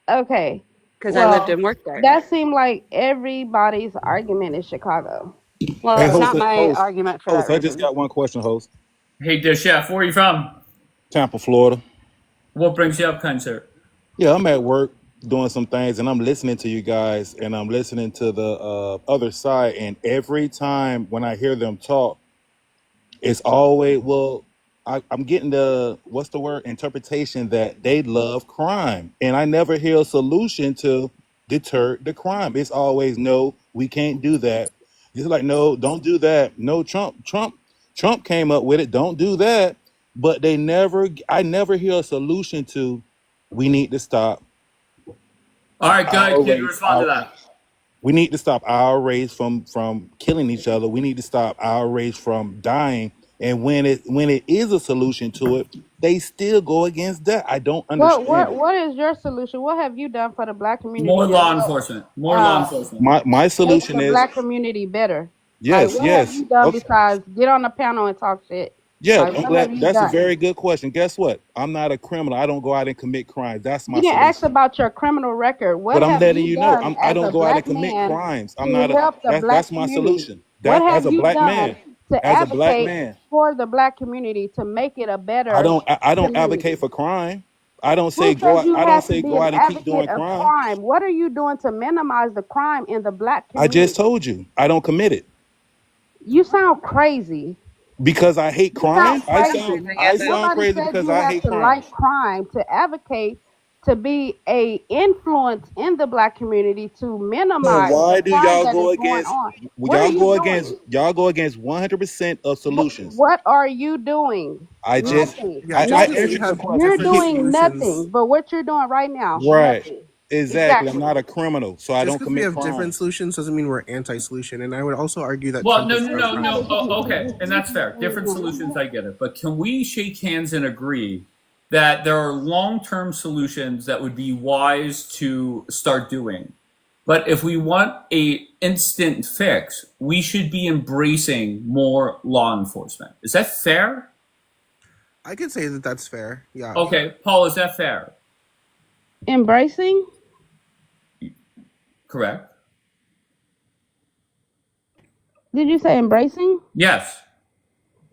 okay. because I lived Well, and worked there. that seemed like everybody's argument is Chicago. Well, Hey, it's So, not my argument for that host. I just reason. got one question, host. Hey, the chef, where are you from? Tampa, Florida. What brings you up, kind sir? Yeah, I'm at work doing some things, and I'm listening to you guys, and I'm listening to the other side. And every time when I hear them talk, it's always I'm getting the what's the word interpretation that they love crime, and I never hear a solution to deter the crime. It's always no, we can't do that. It's like no, don't do that. No, Trump came up with it. Don't do that. But I never hear a solution to. We need to stop All right, go ahead, our kid. race. Respond to that. We need to stop our race from killing each other. We need to stop our race from dying. And when it is a solution to it, they still go against that. I don't what understand what it. what is your solution? What have you done for the black More community that law will enforcement. More law enforcement. My make solution the is black community better? Like, Yes, what have yes. you done Okay. besides get on the panel and talk shit? Yeah, Like, I'm what have glad. you That's a done? very good question. Guess what? I'm not a criminal. I don't go out and commit crimes. That's You my didn't ask solution. about your criminal record. What But I'm have letting you you know, done I as a don't go out and black commit man crimes. I'm to not a. help the black That's my community? solution. What That as have a you black done man, to as a black advocate man, for the black community to make it a better I don't advocate community? for crime. I don't say Who go said out. you I don't had to say be go an out and keep advocate doing of crime. crime? What are you doing to minimize the crime in the black I just community? told you I don't commit it You sound crazy. because I hate You sound crime. crazy. I sound Nobody crazy said because you I had hate to crime. like crime to advocate to be a influence in the black community to So minimize the why do crime y'all that is go going against? on. What are you doing? Y'all go against 100% of solutions. What are you doing? I just Nothing. Yeah, just I because we answered Nothing. your have You're question. different doing solutions, nothing. But what you're doing right now, Right. nothing. Exactly. I'm Exactly. not a criminal, so I just don't because we commit have different crimes. solutions doesn't mean we're anti-solution. And I would also argue that Well, Trump no, is no, no, frustrated. no. Oh, okay, and that's fair. Different solutions, I get it. But can we shake hands and agree that there are long-term solutions that would be wise to start doing? But if we want a instant fix, we should be embracing more law enforcement. Is that fair? I could say that that's fair. Yeah. Okay, Paul, is that fair? Embracing? Correct. Did you say embracing? Yes.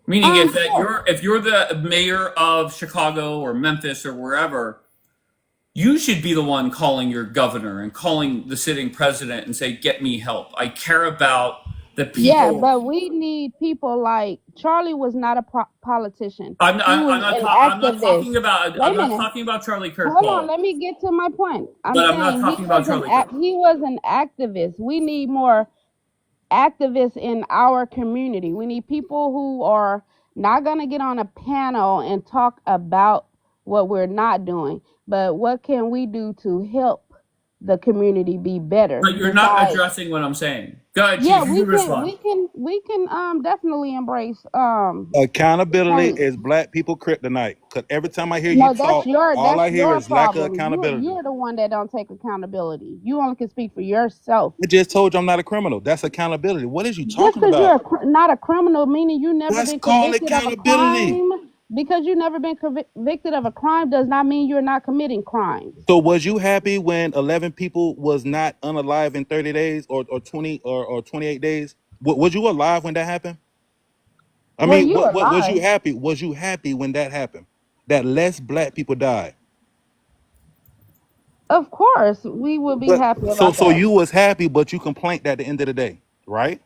Meaning Sure. if you're the mayor of Chicago or Memphis or wherever, you should be the one calling your governor and calling the sitting president and say, "Get me help. I care about the Yeah, people." but we need people like Charlie was not a politician. I'm He not, was an I'm not activist. talking about Wait a minute. Charlie Kirk, Hold on, Paul, let me get to my point. I'm but I'm not saying talking about Charlie Kirk. he was an activist. We need more activists in our community. We need people who are not going to get on a panel and talk about what we're not doing, but what can we do to help the community be better But you're not besides. addressing what I'm saying. Go ahead, Yeah, Chief. You can respond. we can definitely embrace Accountability change. is black people kryptonite. Cause every time I hear you No, talk, all that's I hear your is lack of problem. accountability. You're the one that don't take accountability. You only can speak for yourself. I just told you I'm not a criminal. That's accountability. What is you Just talking because you're about? not a criminal, meaning you never That's been called convicted of a accountability. crime. Because you never been convicted of a crime does not mean you're not committing crimes. So was you happy when 11 people was not unalive in 30 days or 20 or 28 days? Was you alive when that happened? I Were mean, you what was you alive? happy? Was you happy when that happened? That less black people died. Of course, we would be But happy so about that. you was happy, but you complained at the end of the day, right?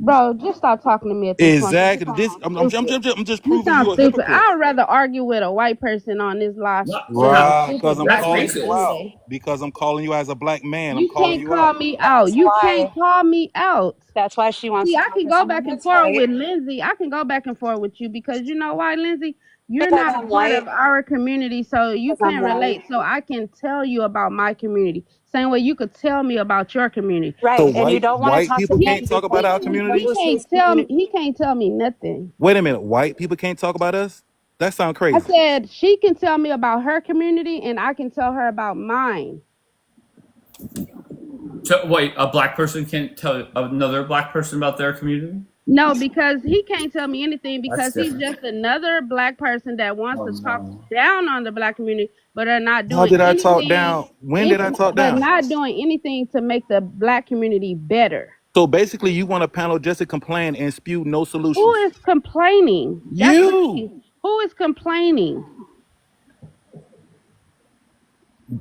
Bro, just stop talking to me at this point. 'Cause you Exactly. This sound stupid. I'm just You proving sound you a stupid. hypocrite. I'd rather argue with a white person on this live than a Right, because stupid I'm black calling person you any out. day. Because I'm calling you as a black man. I'm You calling can't you call out. me out. That's You can't why call me out. that's why she wants See, to I can focus go on back and women's forth rights with Lindsay. I can go back and forth with you because you know why, Lindsay? You're because not a I'm part white, of our community, so you because I'm can't white. relate. So I can tell you about my community. Same way you could tell me about your community. So Right. And you don't want to white talk to people He can't me talk because about our you community? purposely speak. he can't tell me nothing. Wait a minute, white people can't talk about us? That sounds I crazy. said she can tell me about her community and I can tell her about mine. So wait, a black person can't tell another black person about their community? No, because he can't tell me anything That's because he's different. just another black person that wants Oh to talk no. down on the black community, but are not How doing did I talk anything, down? When did I talk but down? not doing anything to make the black community better. So basically, you want a panel just to complain and spew no Who solutions. is complaining? That's the You. thing. Who is complaining?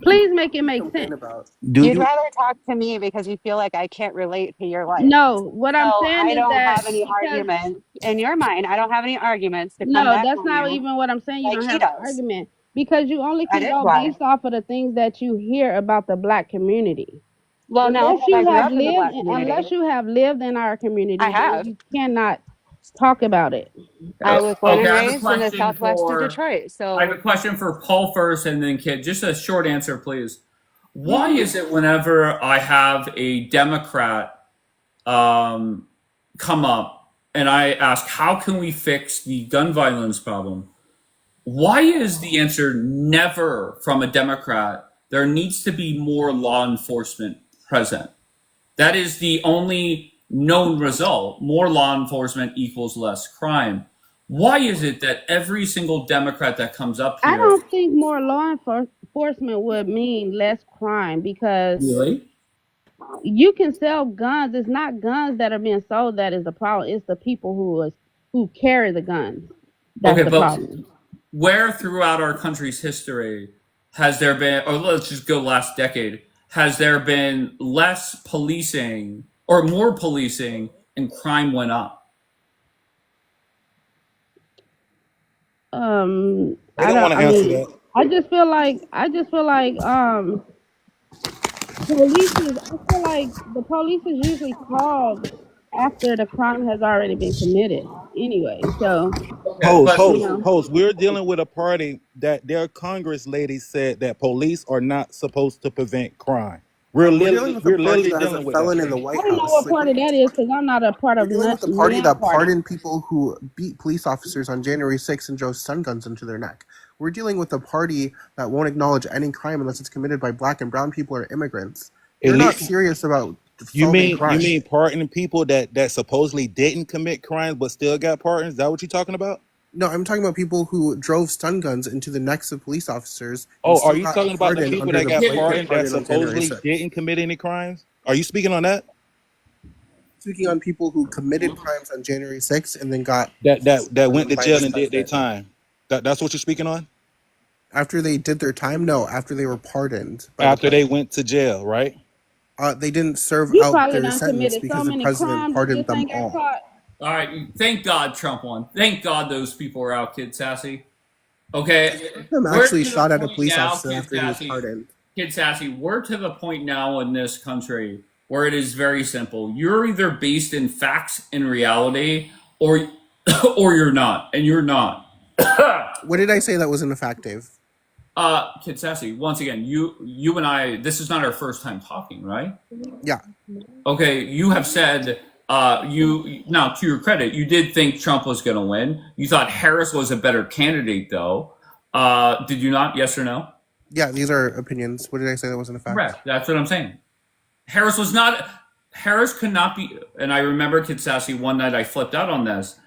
Please make it make Complain sense. about. Do You'd you? rather talk to me because you feel like I can't relate to your life. No, what I'm So saying I is don't that have any because arguments in your mind. I don't have any arguments to come no, back that's on not you even what I'm saying. You like don't he have an does. argument because you only That can is go why. based off of the things that you hear about the black community. Well, no, because I grew up in the black community. Unless you have lived in our I community, then have. you cannot talk about it. I was born Okay, and I have a raised in the question southwest of for Detroit. I have a So question for Paul first, and then Kid. Just a short answer, please. Why is it whenever I have a Democrat come up and I ask how can we fix the gun violence problem, why is the answer never from a Democrat? There needs to be more law enforcement present. That is the only known result. More law enforcement equals less crime. Why is it that every single Democrat that comes up I here, don't think more enforcement would mean less crime because really? you can sell guns. It's not guns that are being sold that is the problem. It's the people who carry the guns. That's Okay, the but problem. where throughout our country's history has there been, or let's just go last decade, has there been less policing or more policing and crime went up? They I don't don't. want to I answer mean, that. I just feel like police is. I feel like the police is usually called after the crime has already been committed. Anyway, so Okay, Host, but you host, know. host. We're dealing with a party that their Congress lady said that police are not supposed to prevent crime. We're dealing with a We're party literally that has a dealing with that. felon in the I White don't know House. what Like party that is because I'm not a part we're of dealing with a party none that party. pardoned people who beat police officers on January 6th and drove stun guns into their neck. We're dealing with a party that won't acknowledge any crime unless it's committed by black and brown people or immigrants. You're not Elite. serious about You solving mean you crime. mean pardoning people that supposedly didn't commit crimes but still got pardoned? Is that what you're talking about? No, I'm talking about people who drove stun guns into the necks of police officers and Oh, are still you got a talking about the pardon people under that the got blanket pardoned that pardon of January supposedly 6th. didn't commit any crimes? Are you speaking on that? Speaking on people who committed crimes on January 6th and then got That went pardoned to by jail this and did their president. time. That's what you're speaking on? After they did their time? No, after they were pardoned by the After they president. went to jail, right? They didn't serve You out probably their done sentence committed so because the many president crimes and pardoned just them ain't got all. caught. all right, thank God Trump won. Thank God those people are out, Kid Sassy. Okay, Them we're actually to the shot at a point police now, officer after he was pardoned. Kid Sassy, we're to the point now in this country where it is very simple. You're either based in facts and reality, or or you're not, and you're not. What did I say that wasn't a fact, Dave? Kid Sassy, once again, you and I, this is not our first time talking, right? Yeah. Okay, you have said you now to your credit, you did think Trump was going to win. You thought Harris was a better candidate, though. Did you not? Yes or no? Yeah, these are opinions. What did I say that wasn't a fact? Correct. That's what I'm saying. Harris was not. Harris could not be. And I remember, Kid Sassy, one night I flipped out on this.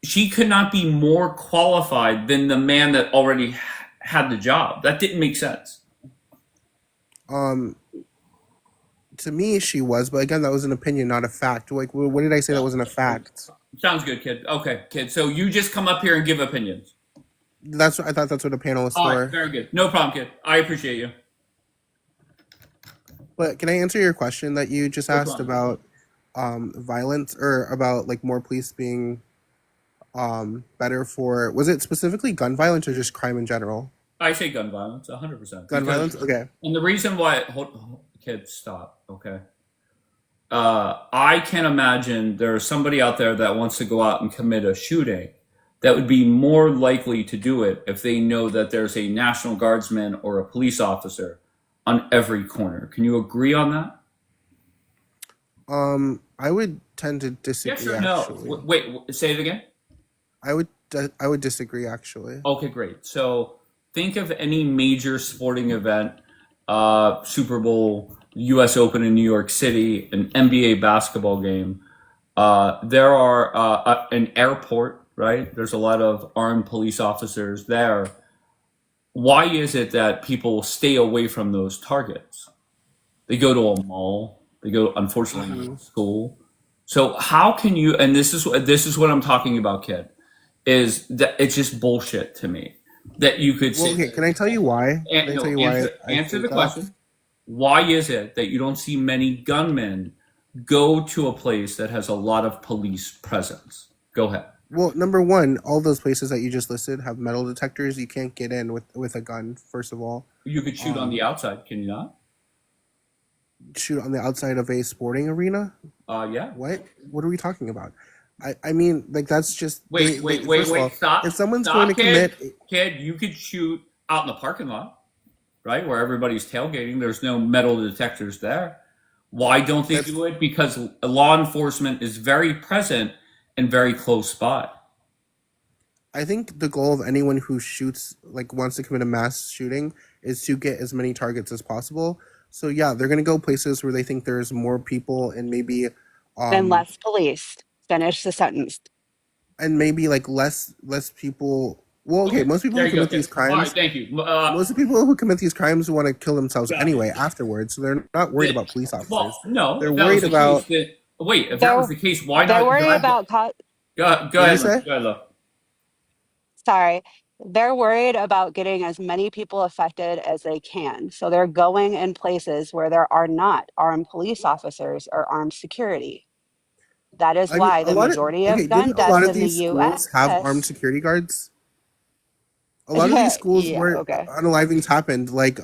She could not be more qualified than the man that already had the job. That didn't make sense. To me, she was, but again, that was an opinion, not a fact. Like, what did I say that wasn't a fact? Sounds good, kid. Okay, kid. So you just come up here and give opinions. I thought that's what a panel was All for. right, very good. No problem, kid. I appreciate you. But can I answer your question that you just asked about violence or about like more police being better for? Was it specifically gun violence or just crime in general? I say gun violence, 100%. Gun violence. Okay. And the reason why, kid, stop. Okay. I can't imagine there's somebody out there that wants to go out and commit a shooting that would be more likely to do it if they know that there's a National Guardsman or a police officer on every corner. Can you agree on that? I would tend to disagree. Yes or no? Actually. Wait, say it again. I would disagree actually. Okay, great. So think of any major sporting event, Super Bowl, U.S. Open in New York City, an NBA basketball game. There are an airport, right? There's a lot of armed police officers there. Why is it that people stay away from those targets? They go to a mall. They go, unfortunately, to school. So how can you? And this is what I'm talking about, kid. Is that it's just bullshit to me that you could. Well, okay. Can I tell you why? Answer the question. Why is it that you don't see many gunmen go to a place that has a lot of police presence? Go ahead. Well, number one, all those places that you just listed have metal detectors. You can't get in with a gun, first of all. You could shoot on the outside, can you not? Shoot on the outside of a sporting arena? Yeah. What are we talking about? I mean, like, that's just... Wait, stop. If someone's Stop, going to commit... Kid, you could shoot out in the parking lot, right, where everybody's tailgating. There's no metal detectors there. Why don't they do it? Because law enforcement is very present and very close by. I think the goal of anyone who shoots, like, wants to commit a mass shooting is to get as many targets as possible. So, yeah, they're going to go places where they think there's more people and maybe Then Um, less police. Finish the sentence. and maybe like less people. Well, okay, Okay, most people there who you go. commit Okay. these All right, crimes, thank you. most of the people who commit these crimes want to kill themselves Got it. anyway afterwards. So they're not worried The- about police well, officers. no, They're if that was worried the case, about. then wait. If that was They're the case, why they're not worried drive? about Go What do you ahead, Lynn. say? Go ahead, love. sorry. They're worried about getting as many people affected as they can. So they're going in places where there are not armed police officers or armed security. That is I mean, why a the lot of majority of okay. gun Didn't a lot deaths of in the these schools have armed US, security guards? A lot of these schools yeah, where okay. unalivings happened, like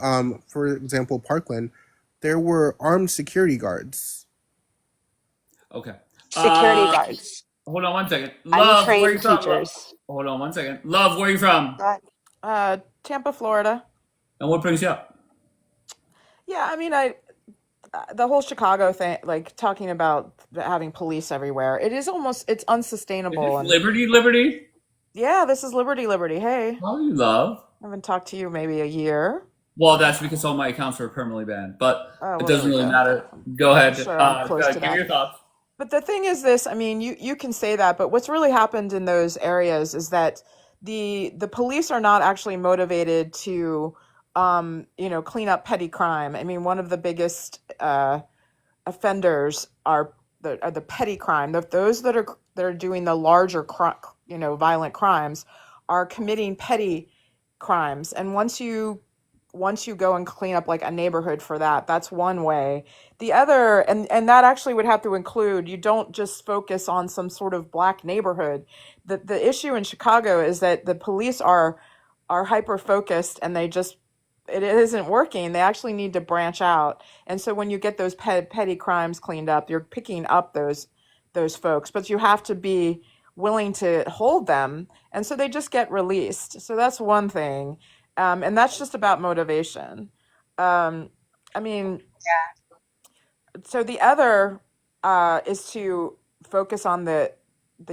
for example, Parkland, there were armed security guards. Okay. Security Uh, guards, hold on one second. Love, where you untrained from? teachers. Hold on one second. Love, where you from? But Tampa, Florida. And what brings you up? Yeah, I mean, the whole Chicago thing, like talking about having police everywhere, it's Is unsustainable. this And Liberty, Liberty? yeah, this is Liberty, Liberty. Hey, How are you, love? I haven't talked to you maybe a year. Well, that's because all my accounts are permanently banned, but Oh, it well, there doesn't we really go. matter. Go I'm ahead. sure I'm Go close ahead. to Give me that. your thoughts. But the thing is this, I mean, you can say that, but what's really happened in those areas is that the police are not actually motivated to clean up petty crime. I mean, one of the biggest offenders are the petty crime. Those that are doing the larger violent crimes are committing petty crimes. And once you go and clean up like a neighborhood for that, that's one way. The other, and that actually would have to include, you don't just focus on some sort of black neighborhood. The issue in Chicago is that the police are hyper focused, and it isn't working. They actually need to branch out. And so when you get those petty crimes cleaned up, you're picking up those folks, but you have to be willing to hold them, and so they just get released. So that's one thing, and that's just about motivation. I mean, so the other is to focus on the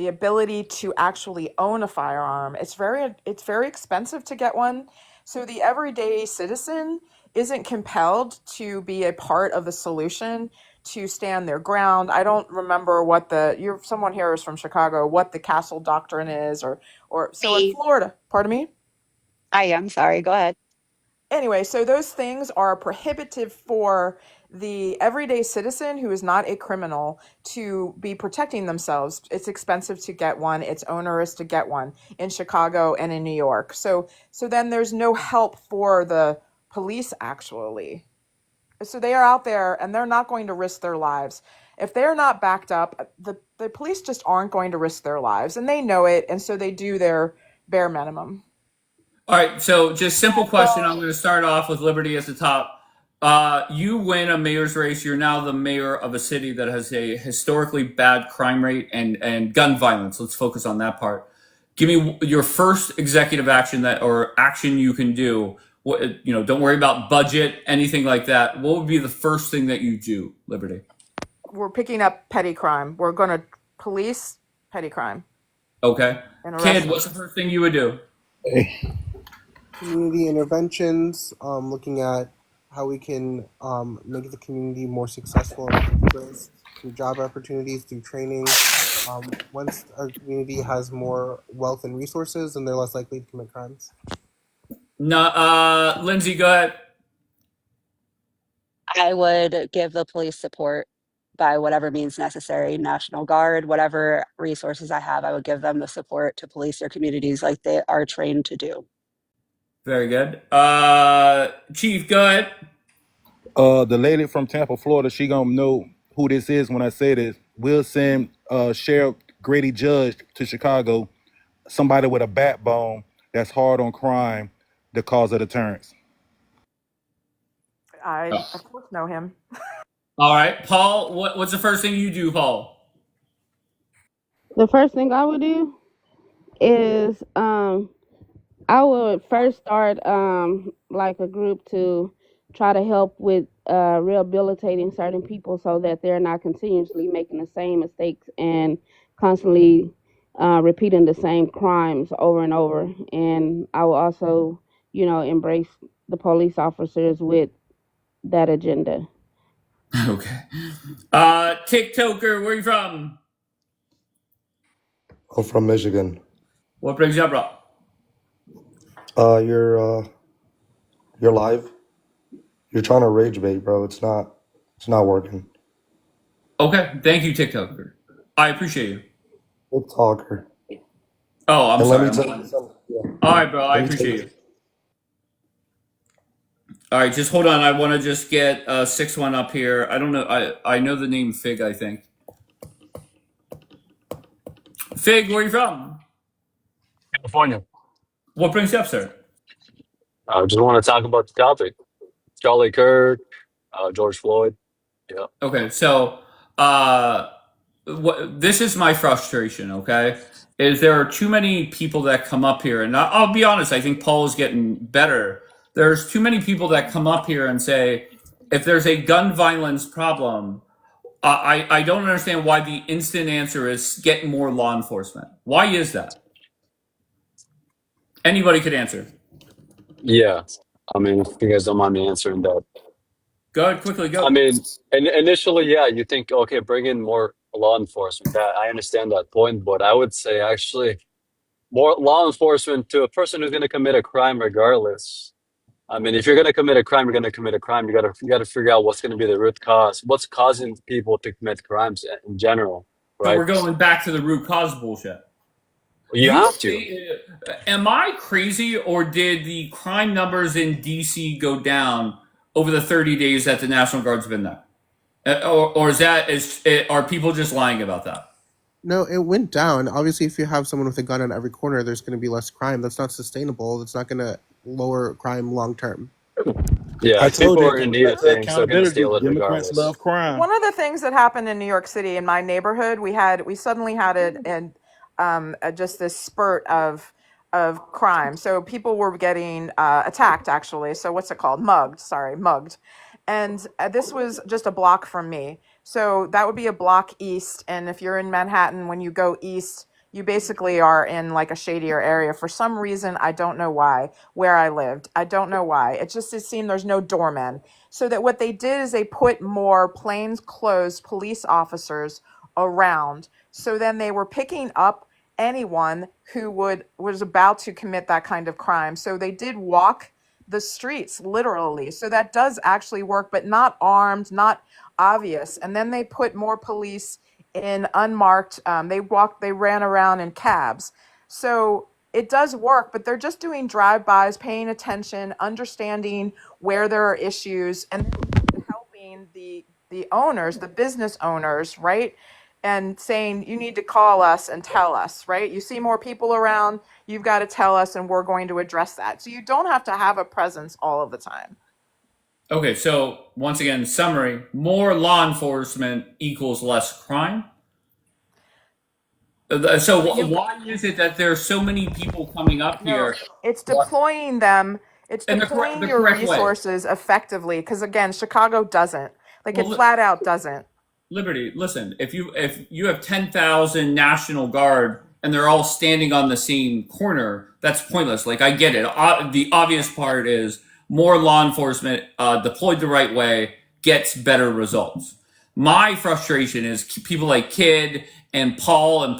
ability to actually own a firearm. It's very expensive to get one. So the everyday citizen isn't compelled to be a part of the solution, to stand their ground. I don't remember what someone here is from Chicago, what the castle doctrine is, or so in me, Florida. Pardon me. I am sorry, go ahead. Anyway, so those things are prohibitive for the everyday citizen who is not a criminal to be protecting themselves. It's expensive to get one. It's onerous to get one in Chicago and in New York. So then there's no help for the police actually. So they are out there and they're not going to risk their lives. If they're not backed up, the police just aren't going to risk their lives, and they know it, and so they do their bare minimum. All right, so just simple So question. I'm going to start off with Liberty at the top. You win a mayor's race. You're now the mayor of a city that has a historically bad crime rate and gun violence. Let's focus on that part. Give me your first executive action or action you can do. Don't worry about budget, anything like that. What would be the first thing that you do, Liberty? We're picking up petty crime. We're going to police petty crime Okay, and kid, arrest them. what's the first thing you would do? Community interventions, looking at how we can make the community more successful and prosperous through job opportunities, through training. Once a community has more wealth and resources, then they're less likely to commit crimes. No, Lindsay, go ahead. I would give the police support by whatever means necessary, National Guard, whatever resources I have, I would give them the support to police their communities like they are trained to do. Very good. Chief, go ahead. The lady from Tampa, Florida, she gonna know who this is when I say this. We'll send Sheriff Grady Judge to Chicago, somebody with a backbone that's hard on crime, the cause of deterrence. I, Oh. of course, know him. All right, Paul. What's the first thing you do, Paul? The first thing I would do is I would first start like a group to try to help with rehabilitating certain people so that they're not continuously making the same mistakes and constantly repeating the same crimes over and over. And I will also, embrace the police officers with that agenda. Okay. TikToker, where are you from? I'm from Michigan. What brings you up, bro? Uh, you're uh, you're live. You're trying to rage bait, bro. It's not working. Okay, thank you, TikToker. I appreciate you. Good talker. Oh, I'm And let sorry. me tell you something. Yeah. All right, bro. I Let me tell appreciate you. you. All right, just hold on. I want to just get 6-1 up here. I don't know. I know the name Fig, I think. Fig, where are you from? California. What brings you up, sir? I just want to talk about the topic. Charlie Kirk, George Floyd. Yeah. Okay, so uh, this is my frustration, okay? Is there are too many people that come up here, and I'll be honest, I think Paul is getting better. There's too many people that come up here and say, if there's a gun violence problem, I don't understand why the instant answer is get more law enforcement. Why is that? Anybody could answer. Yeah. I mean, if you guys don't mind me answering that. Go ahead, quickly, I go. mean, initially, yeah, you think, okay, bring in more law enforcement. That I understand that point, but I would say actually more law enforcement to a person who's going to commit a crime regardless. I mean, if you're going to commit a crime, you're going to commit a crime. You got to figure out what's going to be the root cause. What's causing people to commit crimes in general, So right? we're going back to the root cause bullshit. You You have to. think, am I crazy, or did the crime numbers in DC go down over the 30 days that the National Guard's been there? Or are people just lying about that? No, it went down. Obviously, if you have someone with a gun on every corner, there's going to be less crime. That's not sustainable. That's not going to lower crime long term. Yeah, I if told people you, are it in goes need back of to things, they're going to accountability. steal it Democrats regardless. love crime. One of the things that happened in New York City in my neighborhood, we suddenly had just this spurt of crime. So people were getting attacked, actually. So what's it called? Mugged. Sorry, mugged. And this was just a block from me. So that would be a block east. And if you're in Manhattan, when you go east, you basically are in like a shadier area. For some reason, I don't know why, where I lived. I don't know why. It seemed there's no doorman. So that what they did is they put more plainclothes police officers around. So then they were picking up anyone who was about to commit that kind of crime. So they did walk the streets literally. So that does actually work, but not armed, not obvious. And then they put more police in unmarked. They ran around in cabs. So it does work, but they're just doing drive-bys, paying attention, understanding where there are issues, and then helping the owners, the business owners, right? And saying, you need to call us and tell us, right? You see more people around, you've got to tell us, and we're going to address that. So you don't have to have a presence all of the time. Okay, so once again, summary: more law enforcement equals less crime. So why is it that there's so many people coming up No, here? it's deploying them. It's In deploying the your correct way. resources effectively. Because again, Chicago doesn't. Like it Well, flat out doesn't. Liberty, listen, if you have 10,000 National Guard and they're all standing on the same corner, that's pointless. Like, I get it. The obvious part is more law enforcement deployed the right way gets better results. My frustration is people like Kidd and Paul and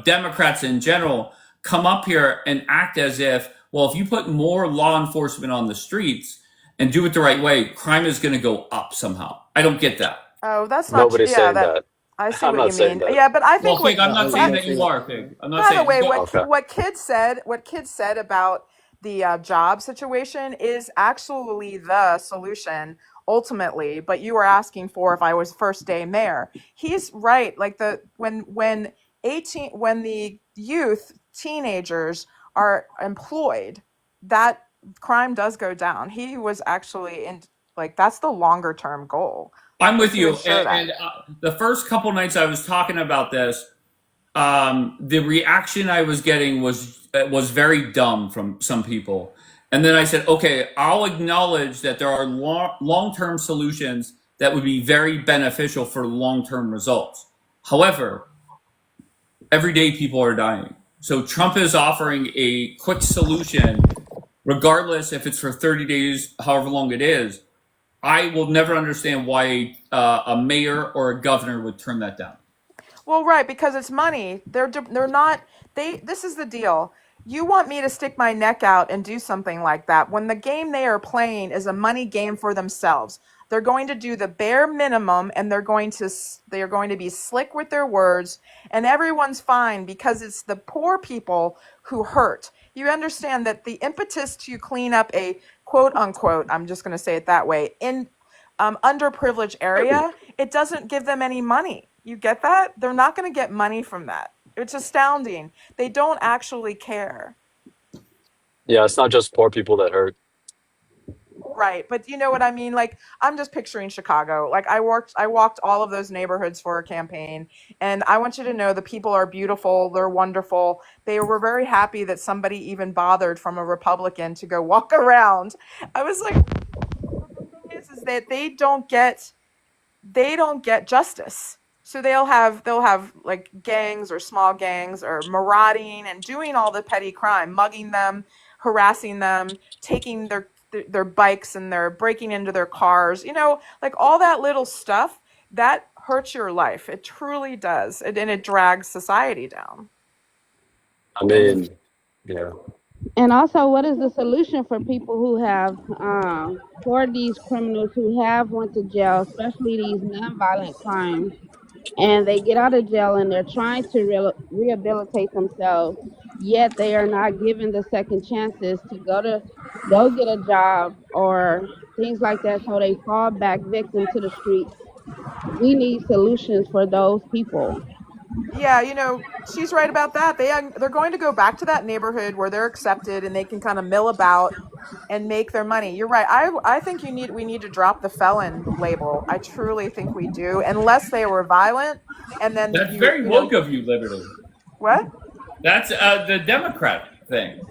Democrats in general come up here and act as if, well, if you put more law enforcement on the streets and do it the right way, crime is going to go up somehow. I don't get that. Oh, that's not true. Nobody's Yeah, saying that. I see I'm what not you saying mean. that. Yeah, but I Well, think Fig, what, I'm not I saying am that you saying are, Fig. I'm not by the saying. way, Go, Okay. what Kid said about the job situation is actually the solution ultimately. But you were asking for if I was first day mayor. He's right. Like when the youth teenagers are employed, that crime does go down. He was actually in like that's the longer term goal I'm is with to you. ensure that. And the first couple nights I was talking about this, the reaction I was getting was very dumb from some people. And then I said, okay, I'll acknowledge that there are long term solutions that would be very beneficial for long term results. However, every day people are dying. So Trump is offering a quick solution, regardless if it's for 30 days, however long it is. I will never understand why a mayor or a governor would turn that down. Well, right, because it's money. They're not this is the deal. You want me to stick my neck out and do something like that when the game they are playing is a money game for themselves. They're going to do the bare minimum, and they're going to be slick with their words, and everyone's fine because it's the poor people who hurt. You understand that the impetus to clean up a quote unquote, I'm just going to say it that way, in underprivileged area, it doesn't give them any money. You get that? They're not going to get money from that. It's astounding. They don't actually care. Yeah, it's not just poor people that hurt. Right. But you know what I mean? Like, I'm just picturing Chicago. Like, I walked all of those neighborhoods for a campaign, and I want you to know the people are beautiful. They're wonderful. They were very happy that somebody even bothered from a Republican to go walk around. I was like, the thing is that they don't get justice. So they'll have like gangs or small gangs or marauding and doing all the petty crime, mugging them, harassing them, taking their bikes, and they're breaking into their cars. Like all that little stuff that hurts your life. It truly does, and it drags society down. I mean, yeah. And also, what is the solution for people who have, for these criminals who have went to jail, especially these nonviolent crimes, and they get out of jail and they're trying to rehabilitate themselves, yet they are not given the second chances to go get a job or things like that, so they fall back victim to the streets. We need solutions for those people. Yeah, she's right about that. They're going to go back to that neighborhood where they're accepted and they can kind of mill about and make their money. You're right. I think we need to drop the felon label. I truly think we do, unless they were violent, and then That's very woke of you, Liberty. What? That's the Democrat thing.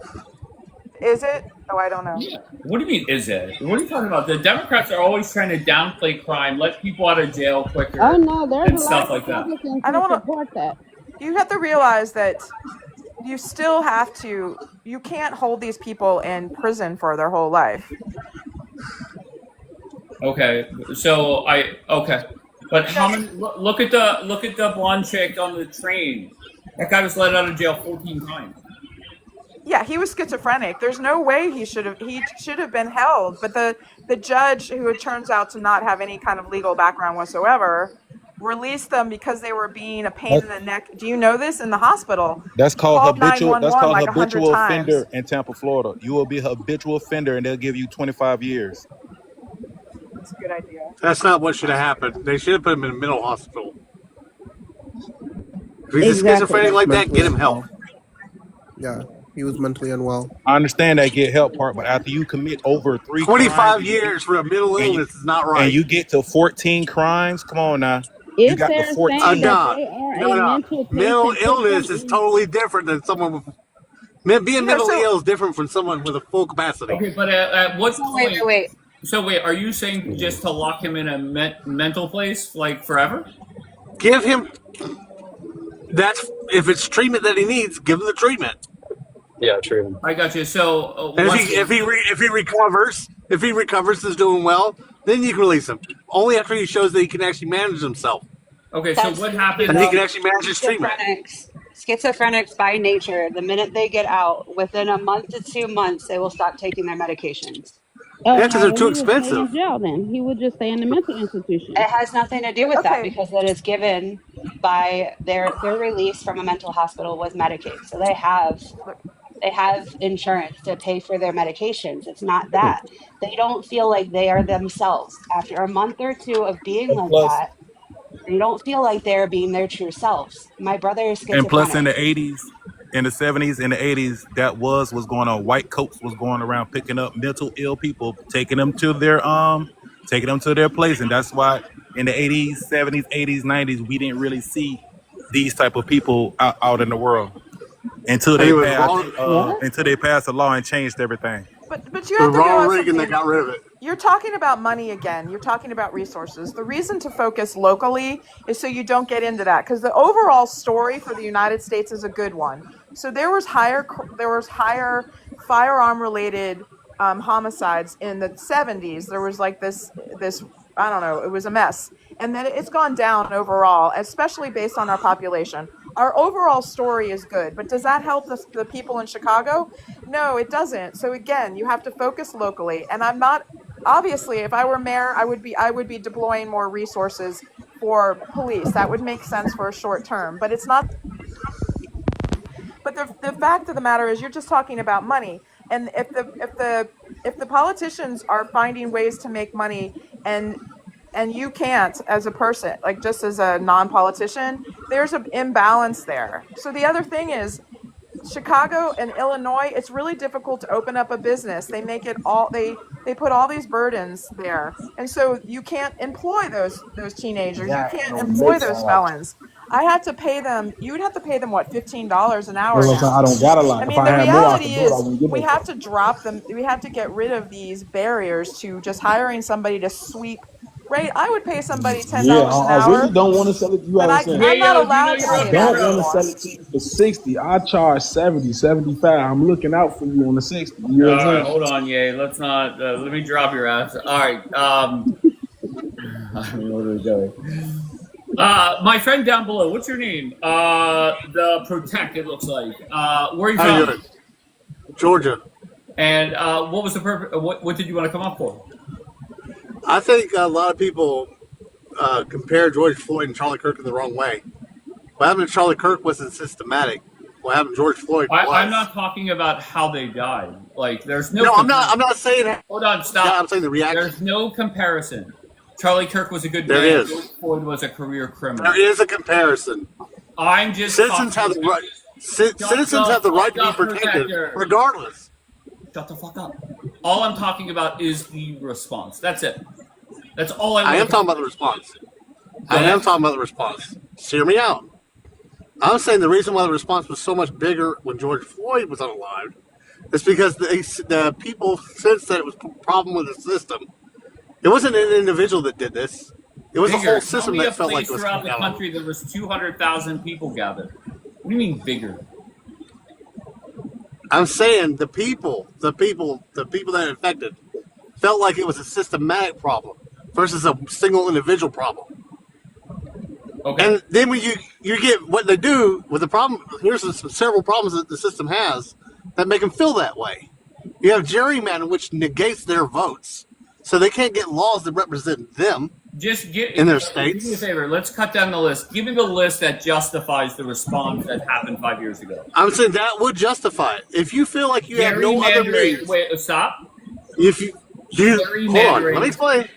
Is it? Oh, I don't know. Yeah. What do you mean, is it? What are you talking about? The Democrats are always trying to downplay crime, let people out of jail quicker, Oh no, there's and a lot stuff of like that. Republicans I who don't want to. support that. You have to realize that you still have to. You can't hold these people in prison for their whole life. Okay, so okay, but how many? Look at the blonde chick on the train. That guy was let out of jail 14 times. Yeah, he was schizophrenic. There's no way he should have been held. But the judge, who it turns out to not have any kind of legal background whatsoever, released them because they were being a pain in the neck. Do you know this? In the hospital, That's he called called habitual. That's 911 called like 100 habitual offender times. in Tampa, Florida. You will be a habitual offender, and they'll give you 25 years. That's a good idea. That's not what should have happened. They should have put him in a mental hospital. If he's a Exactly. schizophrenic like that, Mentally get him help. unwell. Yeah, he was mentally unwell. I understand that get help part, but after you commit over 3 crimes 25 years for a mental and illness is not and right. you get to 14 crimes, come on now. You If got to they're saying 14. that Nah, they are a no. mental Mental patient, put them illness is in. totally different than someone with being mentally ill is different from someone with a full capacity. Okay, but at what So point? wait. So wait, are you saying just to lock him in a mental place like forever? Give him if it's treatment that he needs, give him the treatment. Yeah, true. I got you. So And if he recovers, is doing well, then you can release him. Only after he shows that he can actually manage himself. Okay, so what happens? And he can actually manage his treatment. Schizophrenics by nature, the minute they get out, within a month to 2 months, they will stop taking their medications. Oh, Yeah, because they're too he would stay in expensive. jail then. He would just stay in the mental institution. It has nothing to do with that Okay. because it is given by their release from a mental hospital with Medicaid. So they have insurance to pay for their medications. It's not that. They don't feel like they are themselves. After a month or two of being And like plus, that, they don't feel like they're being their true selves. My brother is and plus, in schizophrenic. the 80s, in the 70s, in the 80s, that was what's going on. White coats was going around picking up mental ill people, taking them to their place, and that's why in the 80s, 70s, 80s, 90s, we didn't really see these type of people out in the world until they passed a law and changed everything. But you have to Ronald realize Reagan that something. got rid of it. You're talking about money again. You're talking about resources. The reason to focus locally is so you don't get into that, because the overall story for the United States is a good one. So there was higher firearm related homicides in the 70s. There was like this I don't know, it was a mess. And then it's gone down overall, especially based on our population. Our overall story is good, but does that help the people in Chicago? No, it doesn't. So again, you have to focus locally. And I'm not, obviously, if I were mayor, I would be deploying more resources for police. That would make sense for a short term, but it's not. But the fact of the matter is, you're just talking about money. And if the politicians are finding ways to make money, and you can't, as a person, like just as a non-politician, there's an imbalance there. So the other thing is, Chicago and Illinois, it's really difficult to open up a business. They make it all, they put all these burdens there. And so you can't employ those teenagers. You That can't don't employ make those sense. felons. I had to pay them, you would have to pay them, what, $15 an That's hour what I'm saying. I now. don't got a lot. I If mean, I the had more, I reality could do it. I is, wouldn't get we no have fuck. to drop them. We have to get rid of these barriers to just hiring somebody to sweep. Right? I would pay somebody Yeah, $10 an I really hour, don't want to sell it to you but as a cent. I'm not Yayo, do you know allowed to you're I pay on the that don't want to show? sell anymore. it to you for 60. I charge 70, 75. I'm looking out for you on the 60. You know All what I'm right, saying? hold on, Yay. Let's not. Let me drop your ass. All right. I don't know where to go. My friend down below. What's your name? The Protect. It looks like. Where are you How you from? doing? Georgia. And what was the purpose? What did you want to come up for? I think a lot of people compare George Floyd and Charlie Kirk in the wrong way. What happened to Charlie Kirk wasn't systematic. What happened to George Floyd I'm was. not talking about how they died. Like, there's no No, I'm not. comparison. I'm not saying that. Hold on, Yeah, stop. I'm saying the reaction. There's no comparison. Charlie Kirk was a good There man. is. George Floyd was a career criminal. There is a comparison. I'm just Citizens have talking the right. Citizens have the right to be protected, regardless. Shut the fuck up. All I'm talking about is the response. That's it. That's all I I want am to talking talk about the response. Go I am ahead. talking about the response. Just hear me out. I'm saying the reason why the response was so much bigger when George Floyd was unalive is because the people since that it was a problem with the system. It wasn't an individual that did this. It was a Bigger. whole Tell system me a that felt like place it was throughout coming the down on them. country there was 200,000 people gathered. What do you mean bigger? I'm saying the people that infected felt like it was a systematic problem versus a single individual problem. Okay. And then when you get what they do with the problem, here's several problems that the system has that make them feel that way. You have gerrymandering, which negates their votes, so they can't get laws that represent them Just in their give me a states. favor. Let's cut down the list. Give me the list that justifies the response that happened 5 years ago. I'm saying that would justify it. If you feel like you have no other Gerrymandering. means, Wait, stop. if you hold on, let me explain.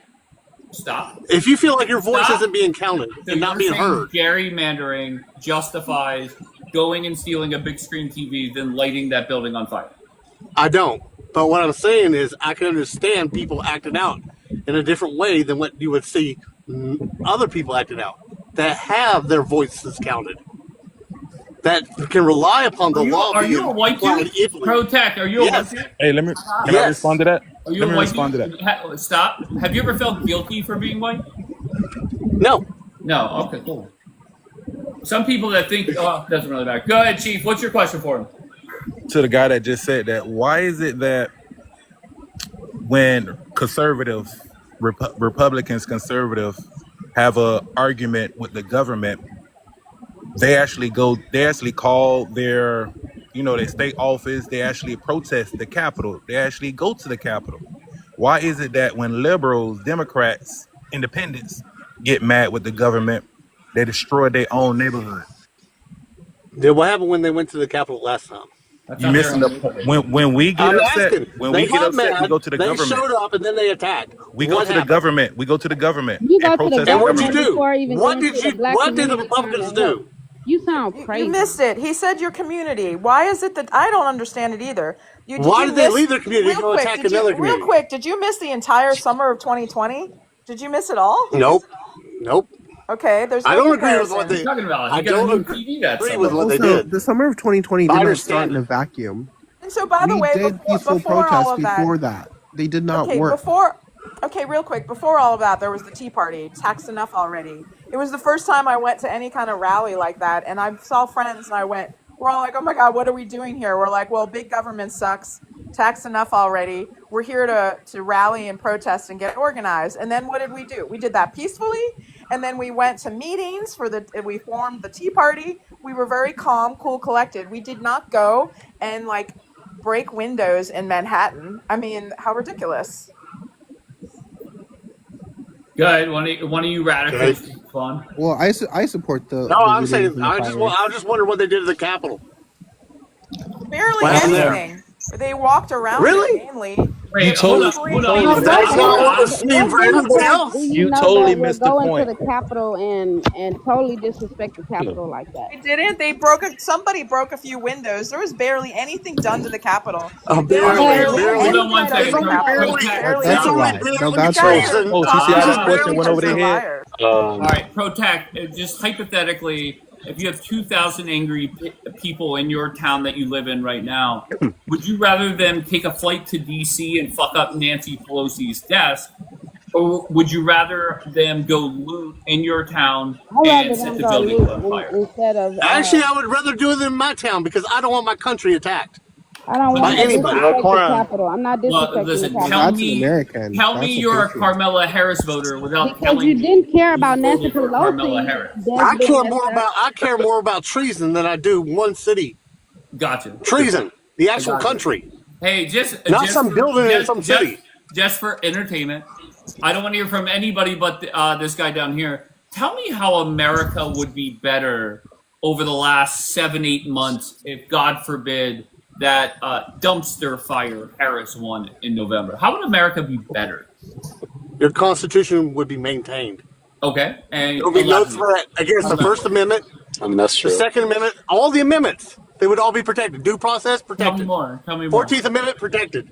Stop. If you feel like your voice Stop. isn't being counted So and not you're being saying heard, gerrymandering justifies going and stealing a big screen TV, then lighting that building on fire. I don't. But what I'm saying is, I can understand people acting out in a different way than what you would see other people acting out that have their voices counted, that can rely upon the law Are being you a white applied dude? equally. Protect. Are you a white Yes. dude? Hey, can I Yes. respond to that? Are you Let a me white respond to dude? that. Stop. Have you ever felt guilty for being white? No. No. Okay, cool. Some people that think, oh, it doesn't really matter. Go ahead, Chief. What's your question for him? To the guy that just said that, why is it that when conservatives, Republicans, conservatives have a argument with the government, they actually call their, their state office, they actually protest the Capitol, they actually go to the Capitol? Why is it that when liberals, Democrats, independents get mad with the government, they destroy their own neighborhood? Then what happened when they went to the Capitol last time? You missing the when we get I'm upset. asking. When They we get got upset, we mad. go to the They government. showed up and then they attacked. We go What to the happened? government. We go to the government You and go to the protest the And what'd you government do? before even What going did to you? the black What did the community trying Republicans to help. do? You sound You crazy. missed it. He said your community. Why is it that I don't understand it either? Why did they leave their community to real go quick? attack another Real community? quick? Did you miss the entire summer of 2020? Did you miss it all? Nope. Nope. Okay, there's no I don't agree with comparison. what they. Talking about? I He got a don't new agree TV that with summer. what they Also, did. the summer of 2020 I did not understand start in it. a vacuum. And so, by the We way, did peaceful before all protests of that, before that. They did not work. real quick, before all of that, there was the Tea Party. Taxed enough already. It was the first time I went to any kind of rally like that, and I saw friends, and we're all like, oh my God, what are we doing here? We're like, well, big government sucks. Taxed enough already. we're here to rally and protest and get organized. And then what did we do? We did that peacefully. And then we went to meetings we formed the Tea Party. We were very calm, cool, collected. We did not go and like break windows in Manhattan. I mean, how ridiculous. Go ahead. One of you radicals Okay. speak fun. Well, I support No, the I'm looting saying and the fire. I just wondered what they did to the Capitol. Barely What happened there? anything. They walked around Really? it mainly. Wait, Hold on. But that's not what was seen for everybody else. Do you know that we're going to the Capitol and totally disrespect the Capitol like that? They didn't. Somebody broke a few windows. There was barely anything done to the Capitol. Barely. Hold on one second. That's a lie. No, that's treason. wrong. Oh, CCI's question went over their head. All right, Protect. Just hypothetically, if you have 2,000 angry people in your town that you live in right now, would you rather them take a flight to D.C. and fuck up Nancy Pelosi's desk, or would you rather them go loot in your town and set the building on fire? Instead of Actually, I would rather do it in my town because I don't want my country attacked. I don't by want to anybody. disrespect the Capitol. I'm not disrespecting Listen, the Capitol. tell me you're a Carmela Harris voter without Because telling you didn't care about you Nancy voted for Carmela Pelosi. Harris. I care more about treason than I do one city. Gotcha. Treason, the actual Gotcha. country. Hey, Not some building in some city. Just for entertainment. I don't want to hear from anybody but this guy down here. Tell me how America would be better over the last 7-8 months if, God forbid, that dumpster fire Harris won in November. How would America be better? Your Constitution would be maintained. Okay. And there would be no threat against the First Amendment. I mean, that's true. The Second Amendment, all the amendments, they would all be protected. Due process, protected. Tell me more. 14th Amendment, protected.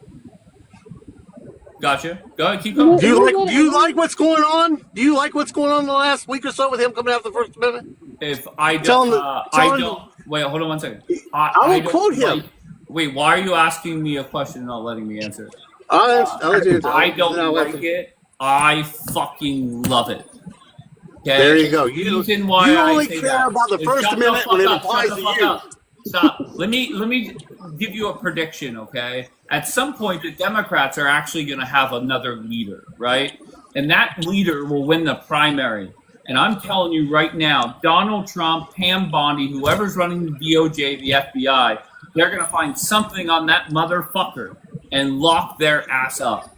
Gotcha. Go ahead, keep going. Do you like what's going on? Do you like what's going on in the last week or so with him coming out of the First Amendment? If I don't, wait, hold on one second. I will quote him. Wait, why are you asking me a question and not letting me answer? I'll let you answer. I don't like it. I fucking love it. Okay? There you go. You only care about the First Amendment when it applies to you. Stop. Let me give you a prediction, okay? At some point, the Democrats are actually going to have another leader, right? And that leader will win the primary. And I'm telling you right now, Donald Trump, Pam Bondi, whoever's running the DOJ, the FBI, they're going to find something on that motherfucker and lock their ass up.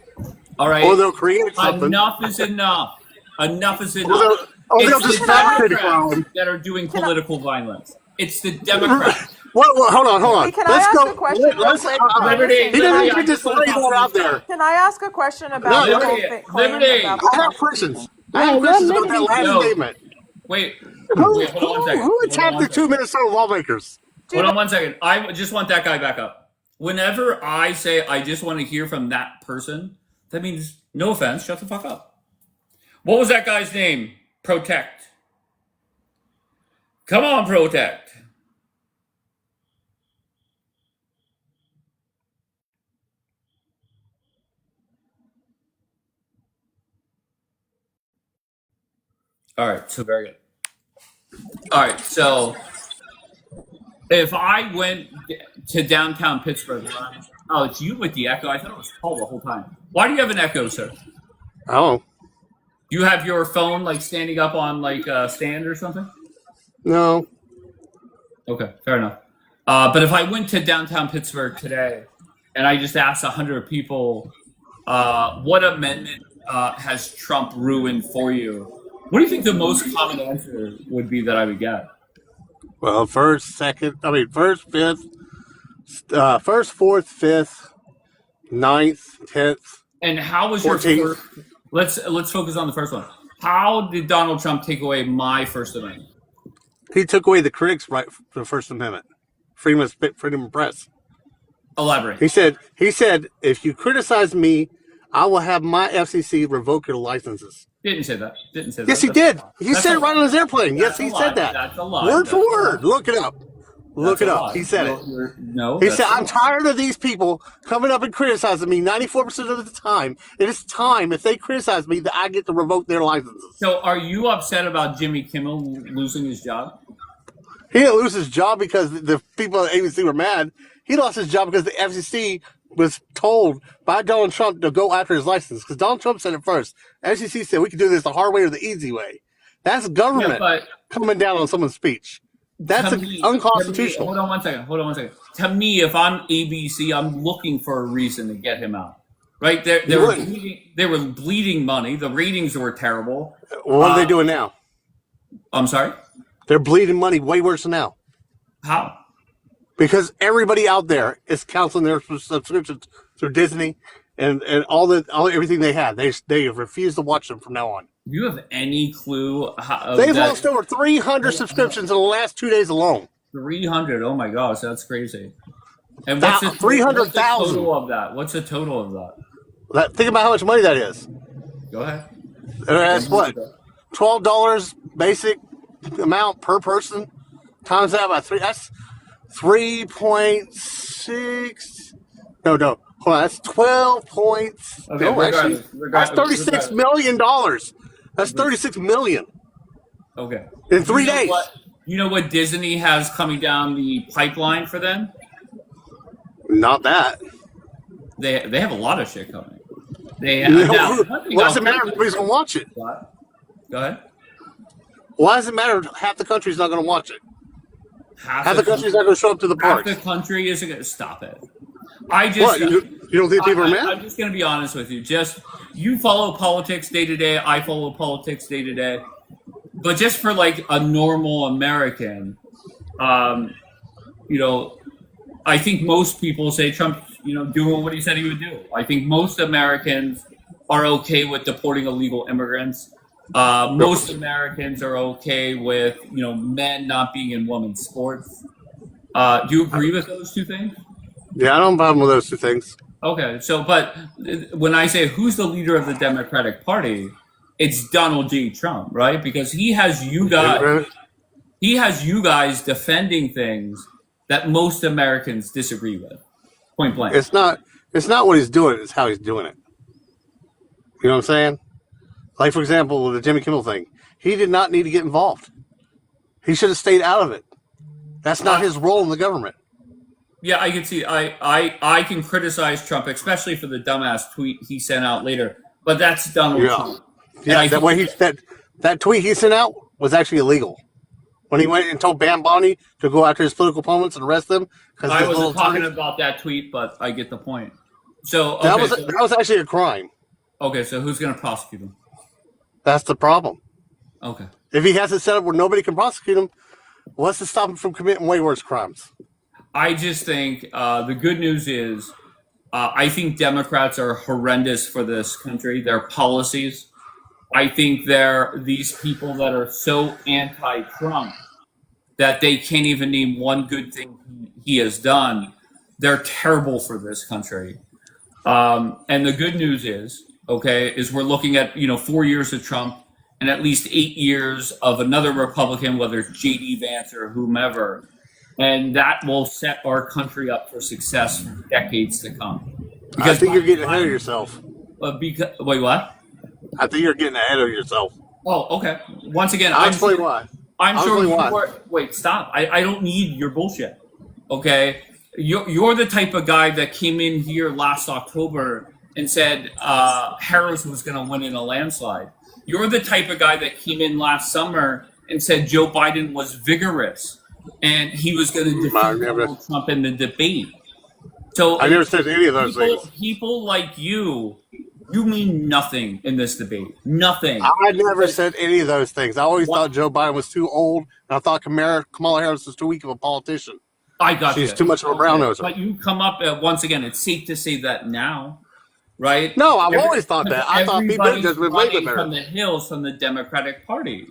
All right? Or they'll create something. Enough is enough. Enough is enough. They'll It's just the fabricate it Democrats that are doing political violence. It's the Democrats. Well, hold on. Can I ask a question real quick? He doesn't even just lay that out there. Can I ask a question about the whole thing? Liberty. I have questions. I have questions about that last statement. Wait, Who hold on one second. who attacked the 2 Minnesota lawmakers? Hold on one second. I just want that guy back up. Whenever I say I just want to hear from that person, that means, no offense, shut the fuck up. What was that guy's name? Protect. Come on, Protect. All right, so very good. All right, so if I went to downtown Pittsburgh, oh, it's you with the echo. I thought it was Paul the whole time. Why do you have an echo, sir? Oh. You have your phone like standing up on like a stand or something? No. Okay, fair enough. But if I went to downtown Pittsburgh today and I just asked 100 people, what amendment has Trump ruined for you? What do you think the most common answer would be that I would get? Well, first, fifth, fourth, fifth, ninth, 10th. And how was 14th. your first? Let's focus on the first one. How did Donald Trump take away my First Amendment? He took away the critics' right for the First Amendment, freedom of press. Elaborate. He said, if you criticize me, I will have my FCC revoke your licenses. Didn't say that. Yes, he did. He said it right on his airplane. Yes, he said that. That's a lie. Word for word. Look it up. Look it up. He said it. He said, I'm tired of these people coming up and criticizing me 94% of the time. It is time, if they criticize me, that I get to revoke their licenses. So are you upset about Jimmy Kimmel losing his job? He didn't lose his job because the people at ABC were mad. He lost his job because the FCC was told by Donald Trump to go after his license because Donald Trump said it first. FCC said we can do this the hard way or the easy way. That's government coming down on someone's speech. That's unconstitutional. Hold on one second. To me, if I'm ABC, I'm looking for a reason to get him out. Right? They were bleeding money. The ratings were terrible. What are they doing now? I'm sorry? They're bleeding money way worse than now. How? Because everybody out there is canceling their subscriptions through Disney and everything they had. They refuse to watch them from now on. Do you have any clue how they've lost over 300 subscriptions in the last 2 days alone? 300. Oh my gosh, that's crazy. And what's the 300,000 total of that? What's the total of that? Think about how much money that is. Go ahead. That's what? $12 basic amount per person times that by 3. That's 3.6. No. Hold on. That's 12 points. Okay, no, actually, that's $36 million. That's $36 million. Okay. In 3 days. You know what Disney has coming down the pipeline for them? Not that. They have a lot of shit coming. What does it matter if nobody's going to watch it? Go ahead. Why does it matter if half the country's not going to watch it? Half the country's not going to show up to the parks. Half the country isn't going to stop it. You don't think people are mad? I'm just going to be honest with you. You follow politics day to day. I follow politics day to day. But just for like a normal American, I think most people say Trump, doing what he said he would do. I think most Americans are okay with deporting illegal immigrants. Most Americans are okay with, men not being in women's sports. Do you agree with those two things? Yeah, I don't have a problem with those two things. Okay, but when I say who's the leader of the Democratic Party, it's Donald J. Trump, right? Because he has you guys defending things that most Americans disagree with. Point blank. It's not what he's doing, it's how he's doing it. You know what I'm saying? Like, for example, the Jimmy Kimmel thing. He did not need to get involved. He should have stayed out of it. That's not his role in the government. Yeah, I can see. I can criticize Trump, especially for the dumbass tweet he sent out later. But that's Donald Trump. Yeah, that tweet he sent out was actually illegal. When he went and told Bam Bonnie to go after his political opponents and arrest them. I wasn't talking about that tweet, but I get the point. So that was actually a crime. Okay, so who's going to prosecute him? That's the problem. Okay. If he has it set up where nobody can prosecute him, what's to stop him from committing way worse crimes? I just think the good news is I think Democrats are horrendous for this country. Their policies. I think they're these people that are so anti-Trump that they can't even name one good thing he has done. They're terrible for this country. And the good news is we're looking at 4 years of Trump and at least 8 years of another Republican, whether it's J.D. Vance or whomever, and that will set our country up for success for decades to come. Because I think you're getting ahead of yourself. Wait, what? I think you're getting ahead of yourself. Oh, okay. Once again, I'll explain why. I'm sure. Wait, stop. I don't need your bullshit. Okay, you're the type of guy that came in here last October and said Harris was going to win in a landslide. You're the type of guy that came in last summer and said Joe Biden was vigorous and he was going to defeat Donald Trump in the debate. So I never said any of those things. People like you mean nothing in this debate. Nothing. I never said any of those things. I always thought Joe Biden was too old, and I thought Kamala Harris was too weak of a politician. I got She's too much of a brown noser. But you come up once again. It's safe to say that now, right? No, I've always thought that. I thought Pete Buttigieg was way better. From the hills, from the Democratic Party.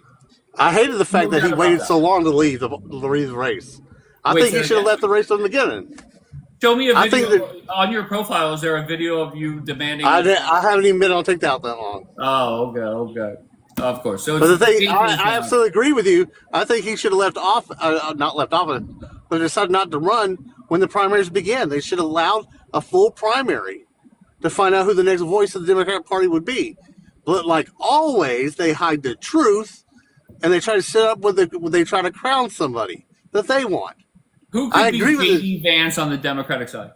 I hated the fact that he waited so long to leave the race. I think he should have left the race from the beginning. Show me a video on your profile. Is there a video of you demanding? I haven't even been on TikTok that long. Oh, okay. Of course. So, but the thing, I absolutely agree with you. I think he should have left off, not left off, but decided not to run when the primaries began. They should have allowed a full primary to find out who the next voice of the Democratic Party would be. But like always, they hide the truth, and they try to set up they try to crown somebody that they want. Who could be J.D. Vance on the Democratic side?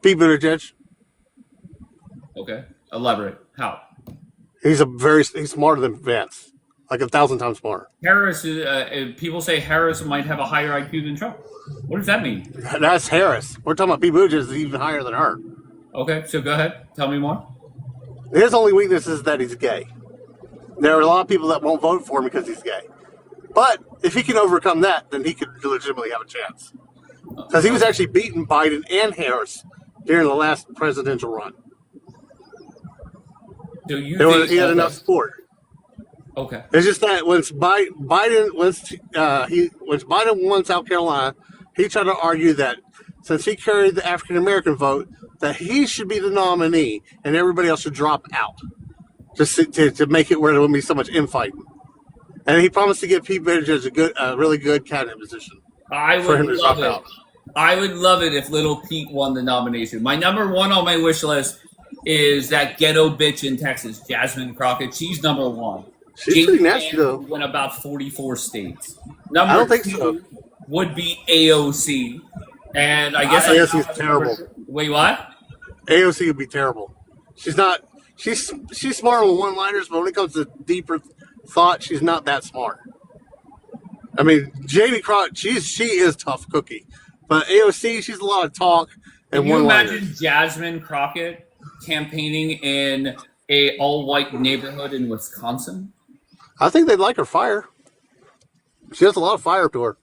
Pete Buttigieg. Okay, elaborate. How? He's smarter than Vance, like 1,000 times smarter. Harris, people say Harris might have a higher IQ than Trump. What does that mean? That's Harris. We're talking about Pete Buttigieg is even higher than her. Okay, so go ahead. Tell me more. His only weakness is that he's gay. There are a lot of people that won't vote for him because he's gay. But if he can overcome that, then he could legitimately have a chance. Because he was actually beating Biden and Harris during the last presidential run. So you He had enough support. Okay. It's just that once Biden won South Carolina, he tried to argue that since he carried the African American vote, that he should be the nominee and everybody else should drop out, just to make it where there wouldn't be so much infighting. And he promised to give Pete Buttigieg a really good cabinet position. I would love it. I would love it if little Pete won the nomination. My number one on my wish list is that ghetto bitch in Texas, Jasmine Crockett. She's number one. She's pretty nasty, though. Went about 44 states. I don't think so. Would be AOC. And I guess AOC is terrible. Wait, what? AOC would be terrible. She's not. She's smart with one-liners, but when it comes to deeper thought, she's not that smart. I mean, Jamie Crockett, she is tough cookie, but AOC, she's a lot of talk and Can you one-liners. imagine Jasmine Crockett campaigning in a all-white neighborhood in Wisconsin? I think they'd like her fire. She has a lot of fire to her.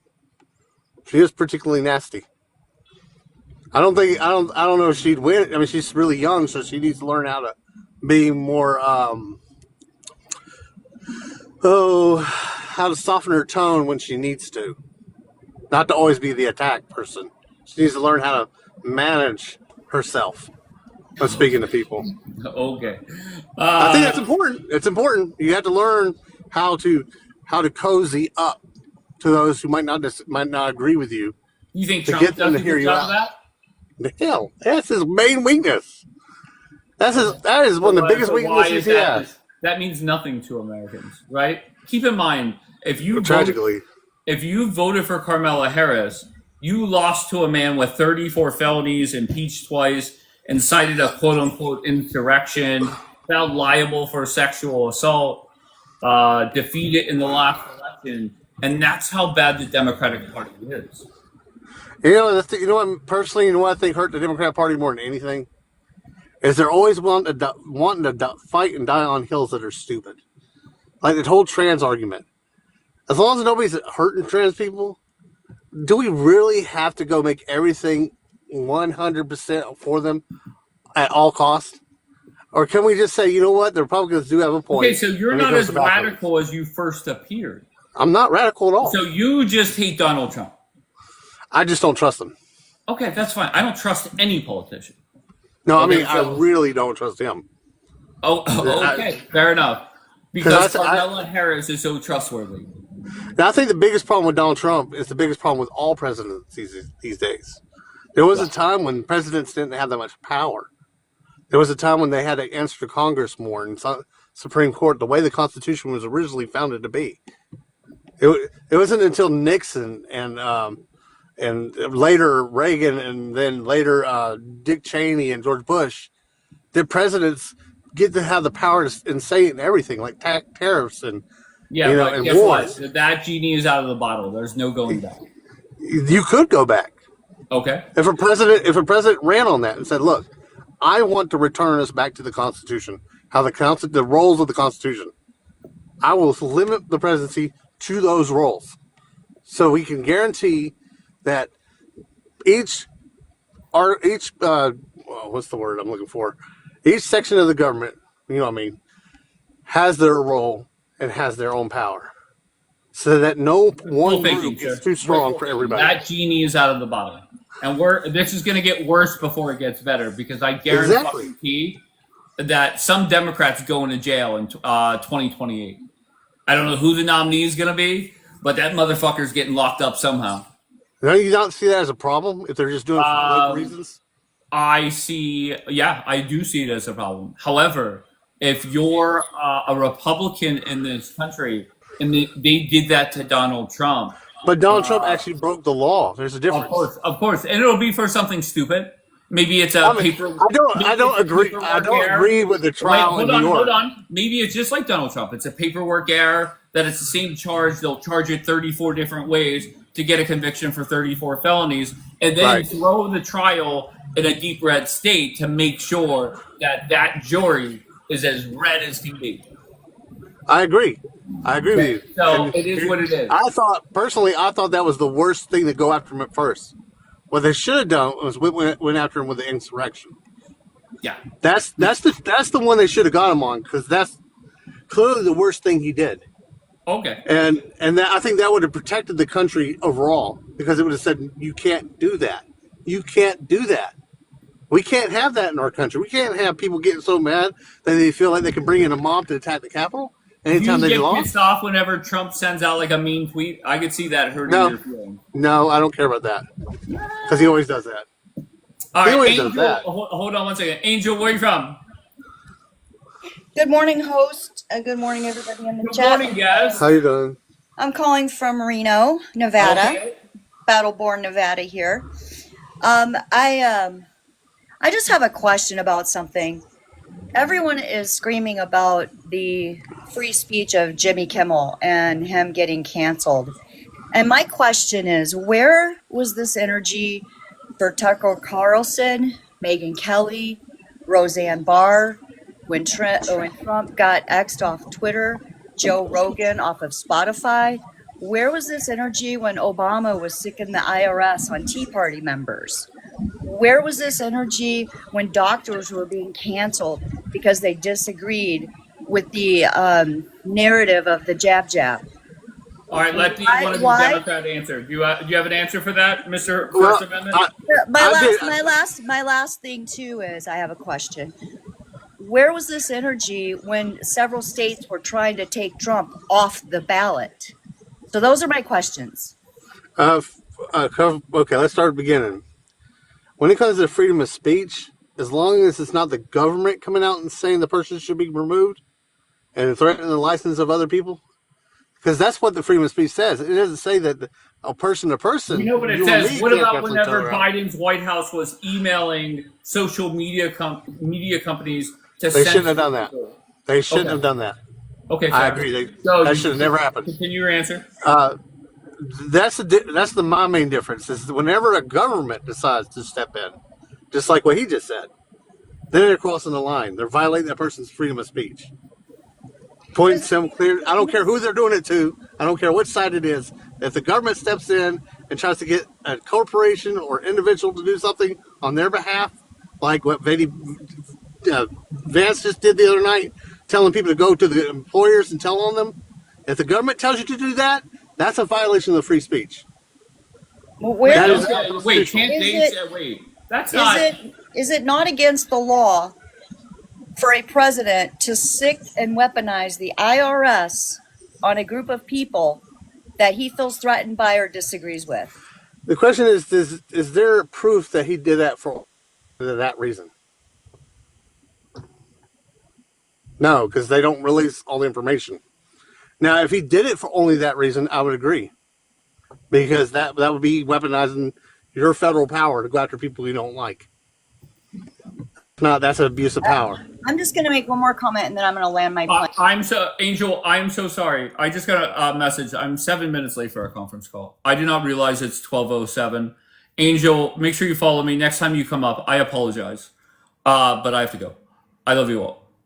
She is particularly nasty. I don't know if she'd win. I mean, she's really young, so she needs to learn how to be more how to soften her tone when she needs to. Not to always be the attack person. She needs to learn how to manage herself when speaking to people. Okay. I think that's important. It's important. You have to learn how to cozy up to those who might not agree with you. You think to Trump get them to does a hear good you job out? of that? The hell, that's his main weakness. That is one of the biggest So why weaknesses is he that? has. That means nothing to Americans, right? Keep in mind, if you voted for Carmela Harris, you lost to a man with 34 felonies, impeached twice, incited a quote-unquote insurrection, found liable for sexual assault, defeated in the last election, and that's how bad the Democratic Party is. You know what I think hurt the Democratic Party more than anything is they're always wanting to fight and die on hills that are stupid, like the whole trans argument. As long as nobody's hurting trans people, do we really have to go make everything 100% for them at all costs? Or can we just say, you know what, the Republicans do have a point. Okay, so you're not as radical as you first appeared. I'm not radical at all. So you just hate Donald Trump. I just don't trust him. Okay, that's fine. I don't trust any politician. No, Okay, I mean, I really don't trust him. Oh, okay. Fair enough. Because Carmela Harris is so trustworthy. Now, I think the biggest problem with Donald Trump is the biggest problem with all presidents these days. There was a time when presidents didn't have that much power. There was a time when they had to answer to Congress more and Supreme Court, the way the Constitution was originally founded to be. It wasn't until Nixon and later Reagan and then later Dick Cheney and George Bush did presidents get to have the power to say everything, like tariffs and and guess wars. what? That genie is out of the bottle. There's no going back. You could go back. Okay. If a president ran on that and said, "Look, I want to return us back to the Constitution, the roles of the Constitution. I will limit the presidency to those roles, so we can guarantee that each what's the word I'm looking for? Each section of the government, has their role and has their own power, so that no one group is too strong for everybody." That genie is out of the bottle, and this is going to get worse before it gets better, because I guarantee that some Democrats go into jail in 2028. I don't know who the nominee is going to be, but that motherfucker's getting locked up somehow. Now, you don't see that as a problem if they're just doing it for political reasons? I do see it as a problem. However, if you're a Republican in this country and they did that to Donald Trump. But Donald Trump actually broke the law. There's a difference. Of course. And it'll be for something stupid. Maybe it's a I mean, paper. I Maybe don't it's a agree. I paperwork don't error. agree with the Wait, trial in New hold York. on. Maybe it's just like Donald Trump. It's a paperwork error that it's the same charge. They'll charge it 34 different ways to get a conviction for 34 felonies, and then Right. throw the trial in a deep red state to make sure that that jury is as red as can be. I agree. I agree with you. So And it is what it is. I thought that was the worst thing to go after him at first. What they should have done was went after him with the insurrection. Yeah. That's the one they should have got him on, because that's clearly the worst thing he did. Okay. And that, I think that would have protected the country overall, because it would have said, you can't do that. You can't do that. We can't have that in our country. We can't have people getting so mad that they feel like they can bring in a mob to attack the Capitol anytime You they get belong. pissed off whenever Trump sends out like a mean tweet. I could see that hurting your feelings. No, I don't care about that, because he always does that. All He right, always Angel, does that. hold on one second. Angel, where are you from? Good morning, host. Good morning, everybody in the Good chat. morning, guys. How you doing? I'm calling from Reno, Nevada, Okay. Battleborn, Nevada here. I just have a question about something. Everyone is screaming about the free speech of Jimmy Kimmel and him getting canceled. And my question is, where was this energy for Tucker Carlson, Megyn Kelly, Roseanne Barr, when Trump got X'd off Twitter, Joe Rogan off of Spotify? Where was this energy when Obama was sicking the IRS on Tea Party members? Where was this energy when doctors were being canceled because they disagreed with the narrative of the jab? All right, let the one of the Democrat answer. Do you have an answer for that, Mr. First Amendment? My last thing too is I have a question. Where was this energy when several states were trying to take Trump off the ballot? So those are my questions. Okay, let's start at the beginning. When it comes to freedom of speech, as long as it's not the government coming out and saying the person should be removed and threatening the license of other people, because that's what the freedom of speech says. It doesn't say that a person to person. You know what it says? What about whenever Biden's White House was emailing social media companies to They censor shouldn't have done that. people? They shouldn't have done that. Okay, I fair. agree. So That should have never happened. Continue your answer. That's my main difference is whenever a government decides to step in, just like what he just said, then they're crossing the line. They're violating that person's freedom of speech. Point simple, clear. I don't care who they're doing it to. I don't care what side it is. If the government steps in and tries to get a corporation or individual to do something on their behalf, like what Vance just did the other night, telling people to go to the employers and tell on them, if the government tells you to do that, that's a violation of free speech. Well, where That is is Wait, can't Is they it- say, wait, that's not. is it not against the law for a president to sic and weaponize the IRS on a group of people that he feels threatened by or disagrees with? The question is there proof that he did that for that reason? No, because they don't release all the information. Now, if he did it for only that reason, I would agree. Because that would be weaponizing your federal power to go after people you don't like. No, that's an abuse of power. I'm just going to make one more comment and then I'm going to land my plane. Angel, I'm so sorry. I just got a message. I'm 7 minutes late for our conference call. I did not realize it's 12:07. Angel, make sure you follow me next time you come up. I apologize, but I have to go. I love you all.